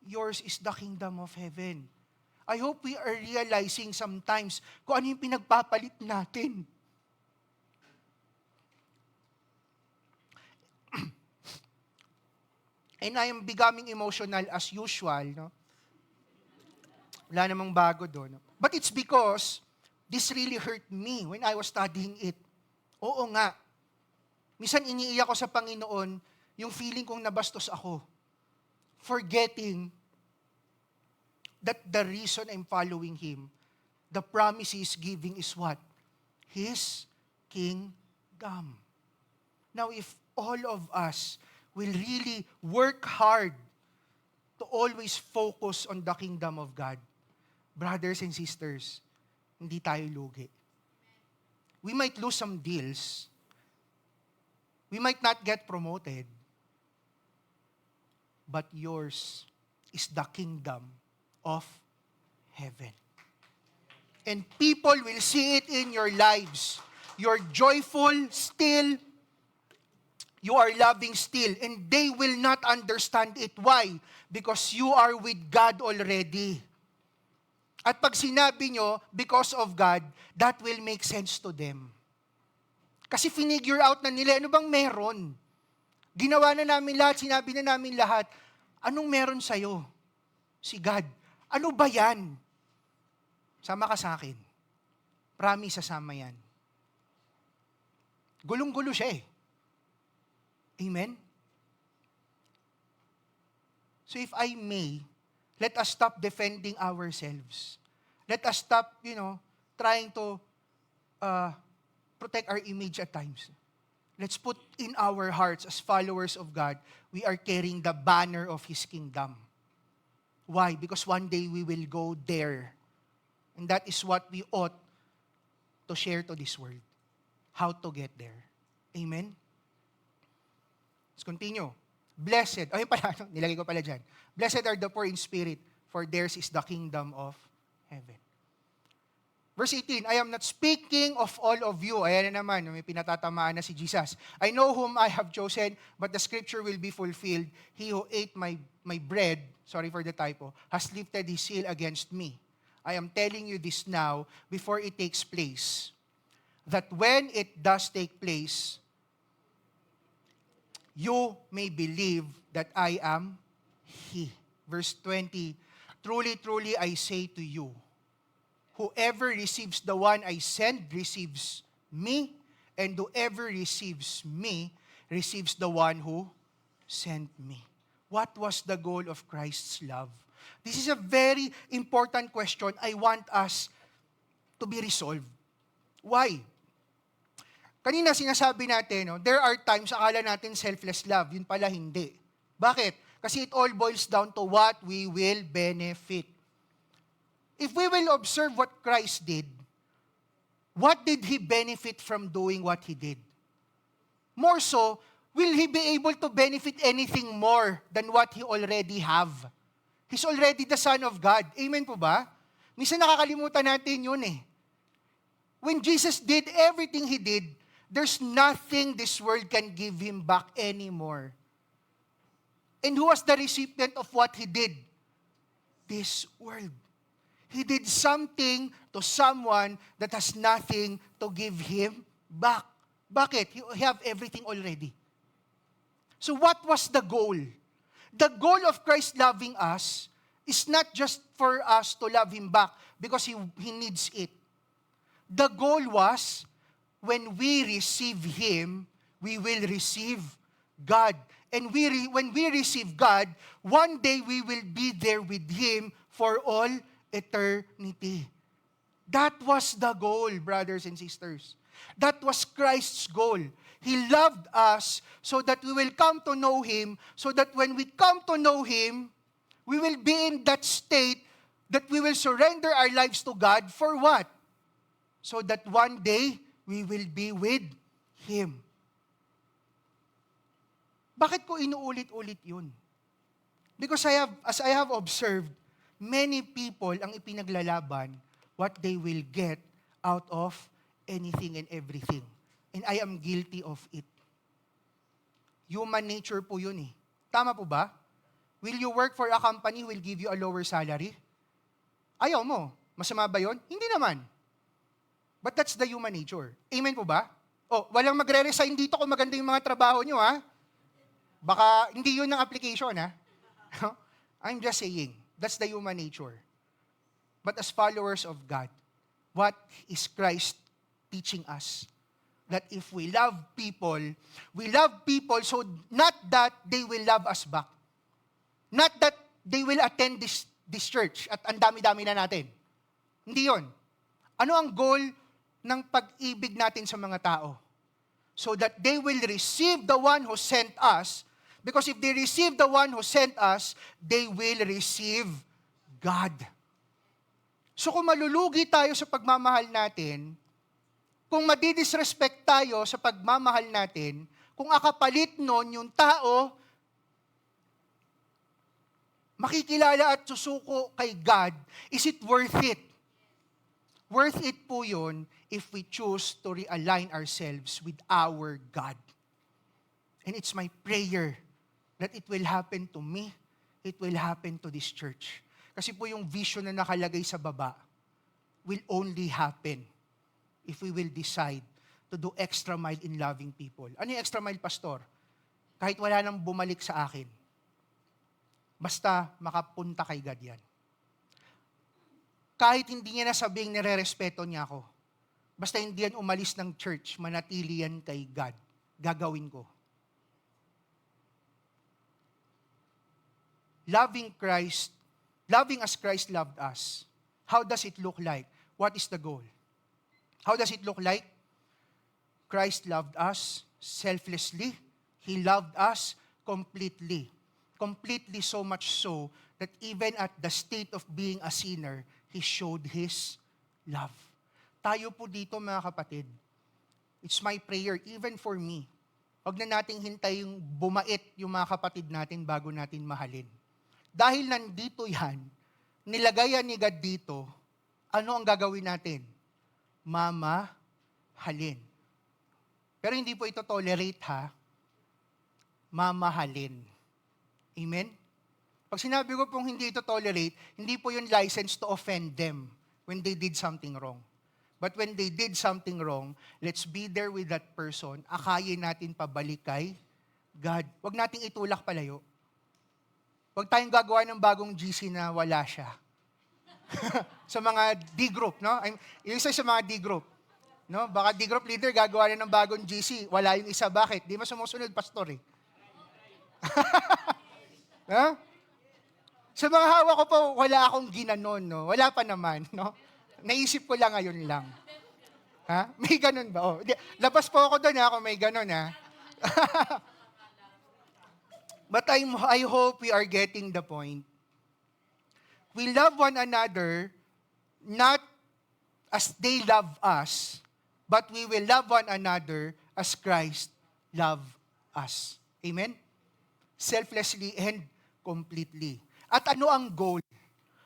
yours is the kingdom of heaven. I hope we are realizing sometimes kung ano yung pinagpapalit natin. And I am becoming emotional as usual. No? Wala namang bago doon. But it's because this really hurt me when I was studying it. Oo nga. Minsan iniiyak ko sa Panginoon yung feeling kong nabastos ako. Forgetting that the reason I'm following Him, the promise He's giving is what? His kingdom. Now, if all of us will really work hard to always focus on the kingdom of God, brothers and sisters, hindi tayo lugi. We might lose some deals. We might not get promoted. But yours is the kingdom of heaven. And people will see it in your lives. You're joyful still. You are loving still. And they will not understand it. Why? Because you are with God already. At pag sinabi nyo, because of God, that will make sense to them. Kasi finigure out na nila, ano bang meron? Ginawa na namin lahat, sinabi na namin lahat, anong meron sa'yo? Si God. Ano ba yan? Sama ka sa akin. Promise, sasama yan. Gulong-gulo siya eh. Amen? So if I may, let us stop defending ourselves. Let us stop, trying to protect our image at times. Let's put in our hearts as followers of God, we are carrying the banner of His kingdom. Why? Because one day we will go there. And that is what we ought to share to this world. How to get there. Amen? Let's continue. Blessed, nilagay ko pala dyan. Blessed are the poor in spirit, for theirs is the kingdom of heaven. Verse 18, I am not speaking of all of you. Ayan na naman, may pinatatamaan na si Jesus. I know whom I have chosen, but the scripture will be fulfilled. He who ate my bread, sorry for the typo, has lifted his heel against me. I am telling you this now, before it takes place, that when it does take place, you may believe that I am He. Verse 20, truly, truly, I say to you, whoever receives the one I send receives me, and whoever receives me, receives the one who sent me. What was the goal of Christ's love? This is a very important question I want us to be resolved. Why? Kanina sinasabi natin, no, there are times akala natin selfless love, yun pala hindi. Bakit? Kasi it all boils down to what we will benefit. If we will observe what Christ did, what did He benefit from doing what He did? More so, will He be able to benefit anything more than what He already have? He's already the Son of God. Amen po ba? Minsan nakakalimutan natin yun eh. When Jesus did everything He did, there's nothing this world can give Him back anymore. And who was the recipient of what He did? This world. He did something to someone that has nothing to give Him back. Bakit? He have everything already. So what was the goal? The goal of Christ loving us is not just for us to love Him back because He needs it. The goal was, when we receive Him, we will receive God. And when we receive God, one day we will be there with Him for all eternity. That was the goal, brothers and sisters. That was Christ's goal. He loved us so that we will come to know Him, so that when we come to know Him, we will be in that state that we will surrender our lives to God for what? So that one day, we will be with Him. Bakit ko inuulit-ulit yun? Because as I have observed, many people ang ipinaglalaban what they will get out of anything and everything. And I am guilty of it. Human nature po yun eh. Tama po ba? Will you work for a company who will give you a lower salary? Ayaw mo. Masama ba yun? Hindi naman. But that's the human nature. Amen po ba? Oh, walang magre-resign dito kung maganda yung mga trabaho nyo, ha? Baka hindi yun ang application, ha? I'm just saying, that's the human nature. But as followers of God, what is Christ teaching us? That if we love people so not that they will love us back. Not that they will attend this church at ang dami-dami na natin. Hindi yun. Ano ang goal ng pag-ibig natin sa mga tao? So that they will receive the one who sent us, because if they receive the one who sent us, they will receive God. So kung malulugi tayo sa pagmamahal natin, kung madidisrespect tayo sa pagmamahal natin, kung akapalit nun yung tao, makikilala at susuko kay God, is it worth it? Worth it po yun if we choose to realign ourselves with our God. And it's my prayer that it will happen to me, it will happen to this church. Kasi po yung vision na nakalagay sa baba will only happen if we will decide to do extra mile in loving people. Ano yung extra mile, Pastor? Kahit wala nang bumalik sa akin, basta makapunta kay God yan. Kahit hindi niya nasabing nire-respeto niya ako, basta hindi yan umalis ng church, manatili yan kay God. Gagawin ko. Loving as Christ loved us. How does it look like? What is the goal? How does it look like? Christ loved us selflessly. He loved us completely. Completely, so much so that even at the state of being a sinner, He showed His love. Tayo po dito, mga kapatid, it's my prayer, even for me, huwag na nating hintay yung bumait yung mga kapatid natin bago natin mahalin. Dahil nandito yan, nilagayan ni God dito, ano ang gagawin natin? Mamahalin. Pero hindi po ito tolerate, ha? Mamahalin. Amen? Pag sinabi ko pong hindi ito tolerate, hindi po yun license to offend them when they did something wrong. But when they did something wrong, let's be there with that person. Akayin natin pabalik kay God. Huwag nating itulak palayo. Huwag tayong gagawa ng bagong GC na wala siya. Sa mga D-group, no? Yung isa sa mga D-group. No? Baka di group leader, gagawa na ng bagong GC. Wala yung isa. Bakit? Di mo sumusunod, pastor eh. No? Sa mga hawak ko po, wala akong ginanon, no? Wala pa naman, no? Naisip ko lang ngayon lang. Ha? May ganon ba? Oh, labas po ako doon, ha, kung may ganon, ha? But I hope we are getting the point. We love one another, not as they love us, but we will love one another as Christ loved us. Amen? Selflessly and completely. At ano ang goal?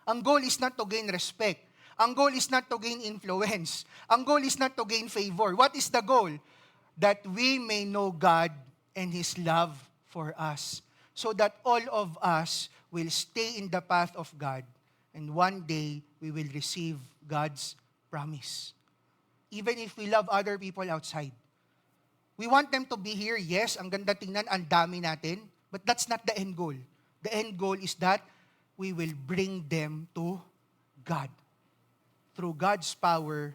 Ang goal is not to gain respect. Ang goal is not to gain influence. Ang goal is not to gain favor. What is the goal? That we may know God and His love for us. So that all of us will stay in the path of God. And one day, we will receive God's promise. Even if we love other people outside. We want them to be here. Yes, ang ganda tingnan, ang dami natin. But that's not the end goal. The end goal is that we will bring them to God. Through God's power,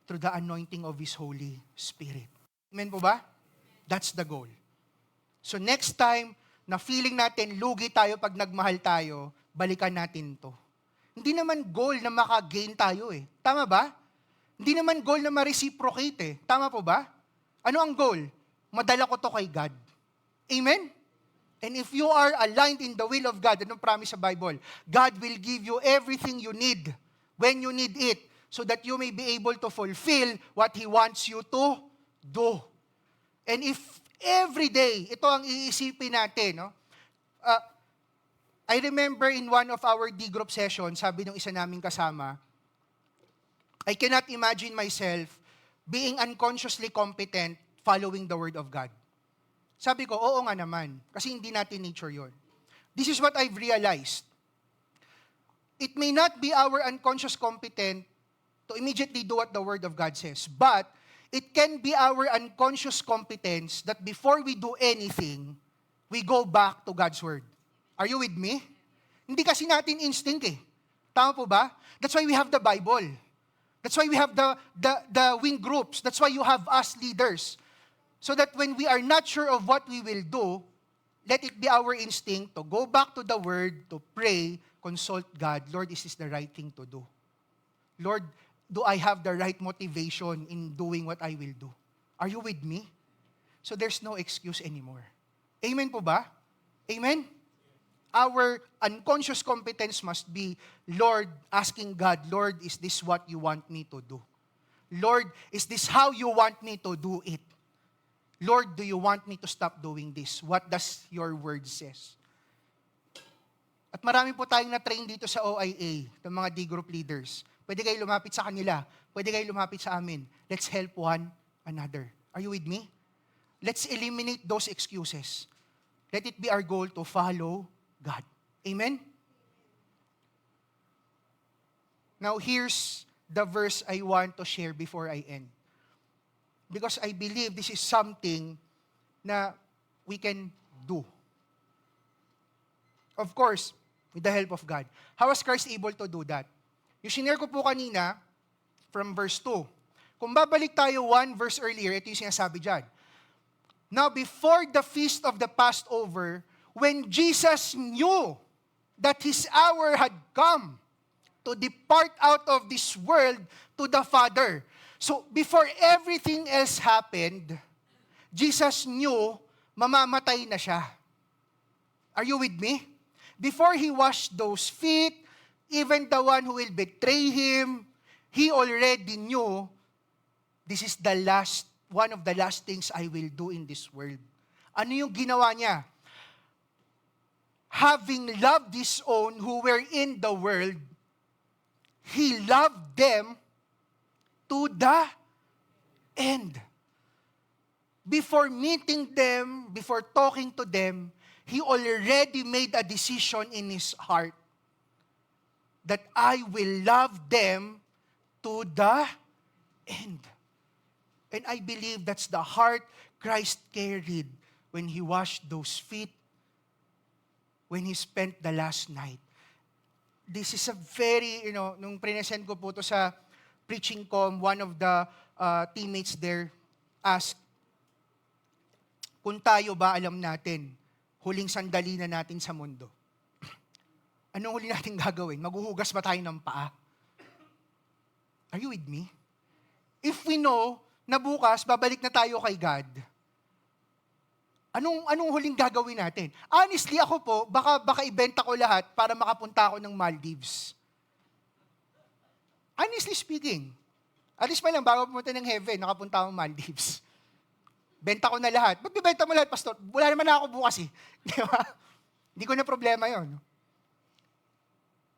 through the anointing of His Holy Spirit. Amen po ba? That's the goal. So next time na feeling natin lugi tayo pag nagmahal tayo, balikan natin to. Hindi naman goal na maka-gain tayo eh. Tama ba? Hindi naman goal na ma-reciprocate eh. Tama po ba? Ano ang goal? Madala ko to kay God. Amen? And if you are aligned in the will of God, anong promise sa Bible? God will give you everything you need when you need it so that you may be able to fulfill what He wants you to do. And if every day, ito ang iisipin natin, no? I remember in one of our D-group sessions, sabi ng isa naming kasama, I cannot imagine myself being unconsciously competent following the Word of God. Sabi ko, oo nga naman, kasi hindi natin nature yon. This is what I've realized. It may not be our unconscious competence to immediately do what the Word of God says, but it can be our unconscious competence that before we do anything, we go back to God's Word. Are you with me? Hindi kasi natin instinct eh. Tama po ba? That's why we have the Bible. That's why we have the wing groups. That's why you have us leaders. So that when we are not sure of what we will do, let it be our instinct to go back to the Word, to pray, consult God. Lord, is this the right thing to do? Lord, do I have the right motivation in doing what I will do? Are you with me? So there's no excuse anymore. Amen po ba? Amen? Our unconscious competence must be, Lord, asking God, Lord, is this what you want me to do? Lord, is this how you want me to do it? Lord, do you want me to stop doing this? What does your word says? At marami po tayong na-train dito sa OIA, ng mga D-group leaders. Pwede kayo lumapit sa kanila. Pwede kayo lumapit sa amin. Let's help one another. Are you with me? Let's eliminate those excuses. Let it be our goal to follow God. Amen? Now, here's the verse I want to share before I end. Because I believe this is something na we can do. Of course, with the help of God. How was Christ able to do that? Yung shinare ko po kanina, from verse 2. Kung babalik tayo one verse earlier, ito yung sinasabi dyan. Now, before the feast of the Passover, when Jesus knew that His hour had come to depart out of this world to the Father. So, before everything else happened, Jesus knew mamamatay na siya. Are you with me? Before He washed those feet, even the one who will betray Him, He already knew this is one of the last things I will do in this world. Ano yung ginawa niya? Having loved His own who were in the world, He loved them to the end. Before meeting them, before talking to them, He already made a decision in His heart that I will love them to the end. And I believe that's the heart Christ carried when He washed those feet, when He spent the last night. This is a very, nung present ko po to sa preaching ko, one of the teammates there asked, kung tayo ba alam natin, huling sandali na natin sa mundo, anong huli natin gagawin? Maghuhugas ba tayo ng paa? Are you with me? If we know na bukas, babalik na tayo kay God, anong huling gagawin natin? Honestly, ako po, baka ibenta ko lahat para makapunta ako ng Maldives. Honestly speaking, at least pa lang, bago pumunta ng heaven, nakapunta akong Maldives. Benta ko na lahat. Ba't bibenta mo lahat, Pastor? Wala naman na ako bukas eh. Di ba? Hindi ko na problema yon.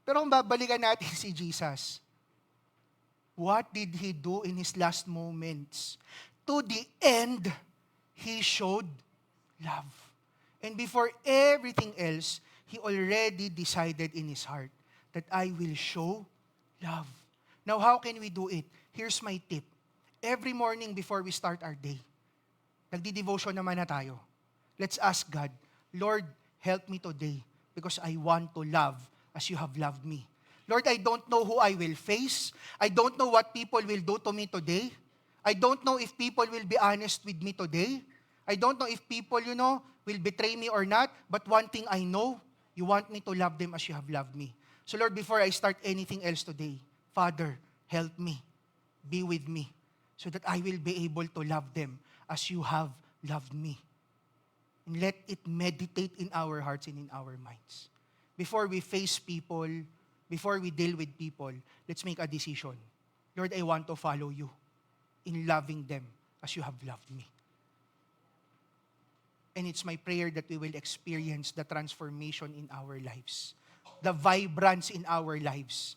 Pero kung babalikan natin si Jesus, what did He do in His last moments? To the end, He showed love. And before everything else, He already decided in His heart that I will show love. Now, how can we do it? Here's my tip. Every morning before we start our day, nagdi-devotion naman na tayo. Let's ask God, Lord, help me today because I want to love as you have loved me. Lord, I don't know who I will face. I don't know what people will do to me today. I don't know if people will be honest with me today. I don't know if people, will betray me or not. But one thing I know, you want me to love them as you have loved me. So Lord, before I start anything else today, Father, help me. Be with me so that I will be able to love them as you have loved me. And let it meditate in our hearts and in our minds. Before we face people, before we deal with people, let's make a decision. Lord, I want to follow you in loving them as you have loved me. And it's my prayer that we will experience the transformation in our lives, the vibrance in our lives.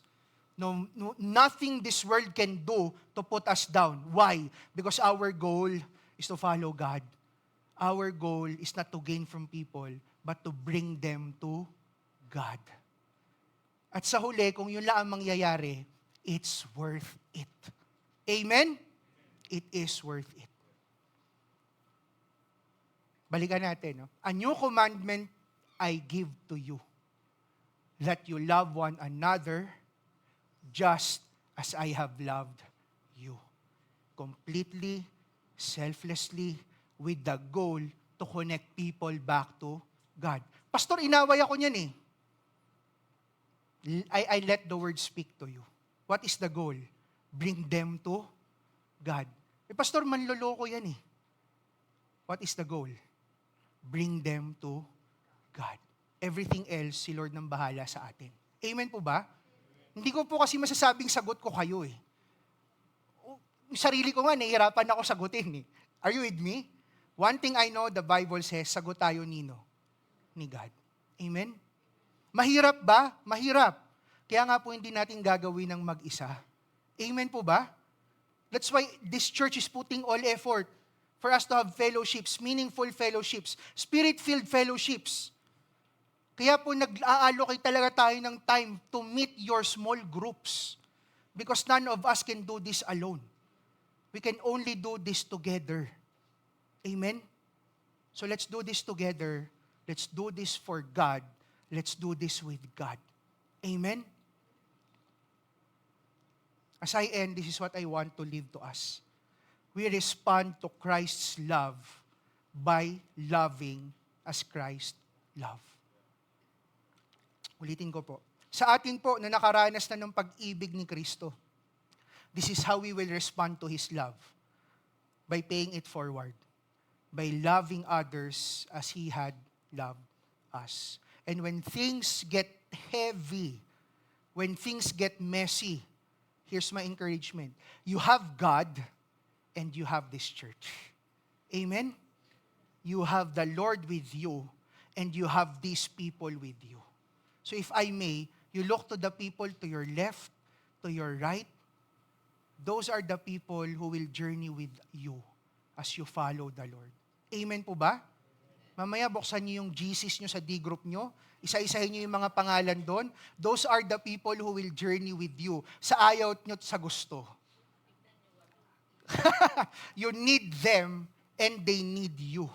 No, nothing this world can do to put us down. Why? Because our goal is to follow God. Our goal is not to gain from people, but to bring them to God. At sa huli, kung yun lang ang mangyayari, it's worth it. Amen? It is worth it. Balikan natin. No? A new commandment I give to you, that you love one another just as I have loved you. Completely, selflessly, with the goal to connect people back to God. Pastor, inaway ako niyan eh. I let the word speak to you. What is the goal? Bring them to God. Pastor, manloloko yan eh. What is the goal? Bring them to God. Everything else, si Lord nang bahala sa atin. Amen po ba? Hindi ko po kasi masasabing sagot ko kayo eh. Yung sarili ko nga, nahihirapan ako sagutin eh. Are you with me? One thing I know, the Bible says, sagot tayo nino? Ni God. Amen? Mahirap ba? Mahirap. Kaya nga po hindi natin gagawin ng mag-isa. Amen po ba? That's why this church is putting all effort for us to have fellowships, meaningful fellowships, spirit-filled fellowships. Kaya po nag-allocate talaga tayo ng time to meet your small groups. Because none of us can do this alone. We can only do this together. Amen? So let's do this together. Let's do this for God. Let's do this with God. Amen? As I end, this is what I want to leave to us. We respond to Christ's love by loving as Christ loved. Ulitin ko po. Sa atin po na nakaranas na ng pag-ibig ni Kristo, this is how we will respond to His love. By paying it forward. By loving others as He had loved us. And when things get heavy, when things get messy, here's my encouragement. You have God and you have this church. Amen? You have the Lord with you and you have these people with you. So if I may, you look to the people to your left, to your right. Those are the people who will journey with you as you follow the Lord. Amen po ba? Mamaya buksan niyo yung GCs niyo sa D-group niyo. Isa-isahin niyo yung mga pangalan doon. Those are the people who will journey with you. Sa ayaw niyo at sa gusto. You need them and they need you.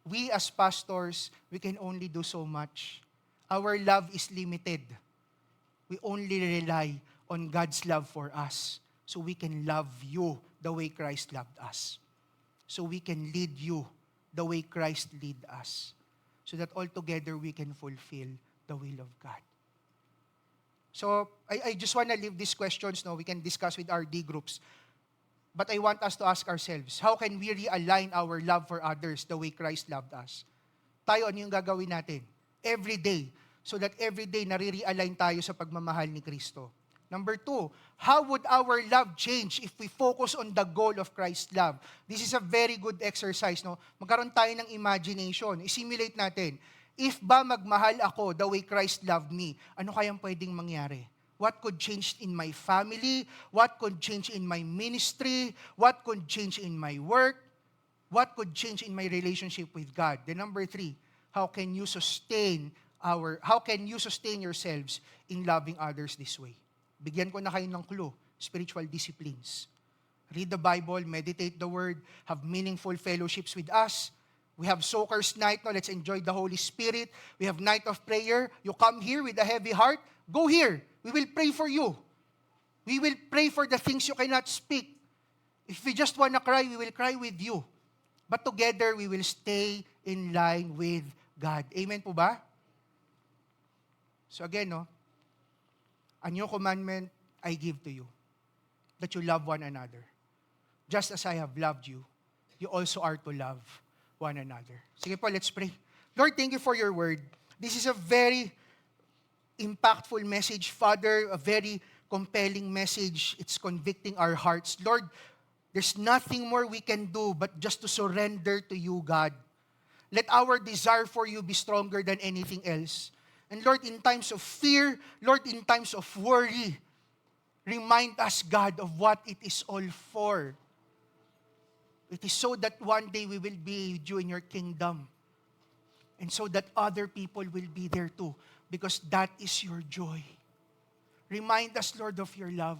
We as pastors, we can only do so much. Our love is limited. We only rely on God's love for us so we can love you the way Christ loved us. So we can lead you the way Christ lead us. So that all together we can fulfill the will of God. So I just want to leave these questions. No, we can discuss with our D groups. But I want us to ask ourselves, how can we realign our love for others the way Christ loved us? Tayo, ano yung gagawin natin? Every day. So that every day, nare-realign tayo sa pagmamahal ni Kristo. Number 2, how would our love change if we focus on the goal of Christ's love? This is a very good exercise. No? Magkaroon tayo ng imagination. I-simulate natin. If ba magmahal ako the way Christ loved me, ano kayang pwedeng mangyari? What could change in my family? What could change in my ministry? What could change in my work? What could change in my relationship with God? Then number 3, how can you sustain yourselves in loving others this way? Bigyan ko na kayo ng clue, spiritual disciplines. Read the Bible, meditate the Word, have meaningful fellowships with us. We have Soakers Night, no? Let's enjoy the Holy Spirit. We have Night of Prayer. You come here with a heavy heart, go here. We will pray for you. We will pray for the things you cannot speak. If we just want to cry, we will cry with you. But together, we will stay in line with God. Amen po ba? So again, no? A new commandment I give to you, that you love one another. Just as I have loved you, you also are to love one another. Sige po, let's pray. Lord, thank you for your word. This is a very impactful message, Father, a very compelling message. It's convicting our hearts. Lord, there's nothing more we can do but just to surrender to you, God. Let our desire for you be stronger than anything else. And Lord, in times of fear, Lord, in times of worry, remind us, God, of what it is all for. It is so that one day we will be with you in your kingdom. And so that other people will be there too. Because that is your joy. Remind us, Lord, of your love.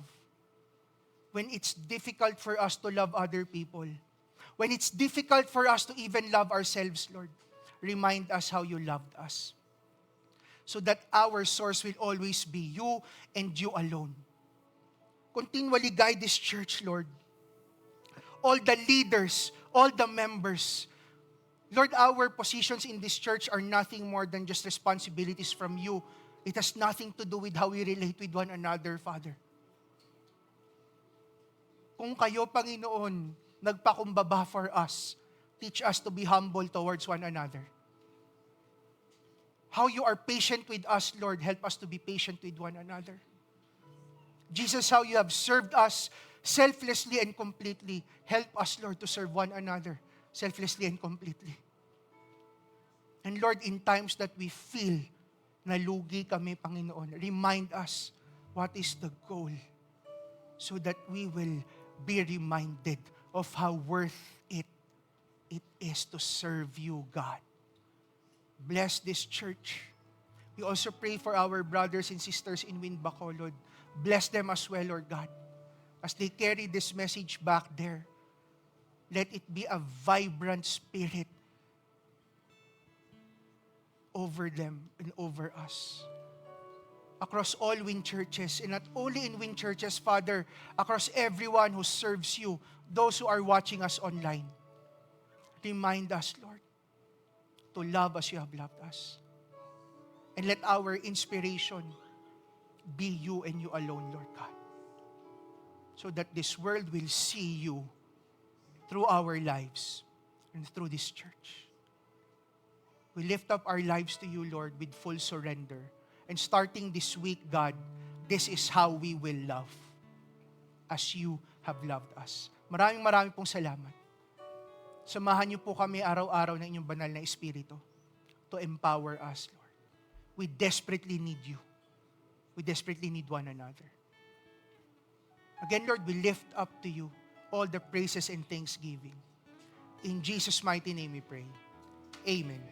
When it's difficult for us to love other people. When it's difficult for us to even love ourselves, Lord. Remind us how you loved us. So that our source will always be you and you alone. Continually guide this church, Lord. All the leaders, all the members. Lord, our positions in this church are nothing more than just responsibilities from you. It has nothing to do with how we relate with one another, Father. Kung kayo, Panginoon, nagpakumbaba for us, teach us to be humble towards one another. How you are patient with us, Lord, help us to be patient with one another. Jesus, how you have served us selflessly and completely, help us, Lord, to serve one another selflessly and completely. And Lord, in times that we feel nalugi kami, Panginoon, remind us what is the goal so that we will be reminded of how worth it is to serve you, God. Bless this church. We also pray for our brothers and sisters in Winbaco, Lord. Bless them as well, Lord God. As they carry this message back there, let it be a vibrant spirit over them and over us. Across all Wind churches, and not only in Wind churches, Father, across everyone who serves you, those who are watching us online. Remind us, Lord, to love as you have loved us. And let our inspiration be you and you alone, Lord God. So that this world will see you through our lives and through this church. We lift up our lives to you, Lord, with full surrender. And starting this week, God, this is how we will love as you have loved us. Maraming pong salamat. Samahan niyo po kami araw-araw ng inyong banal na Espiritu to empower us, Lord. We desperately need you. We desperately need one another. Again, Lord, we lift up to you all the praises and thanksgiving. In Jesus' mighty name we pray. Amen.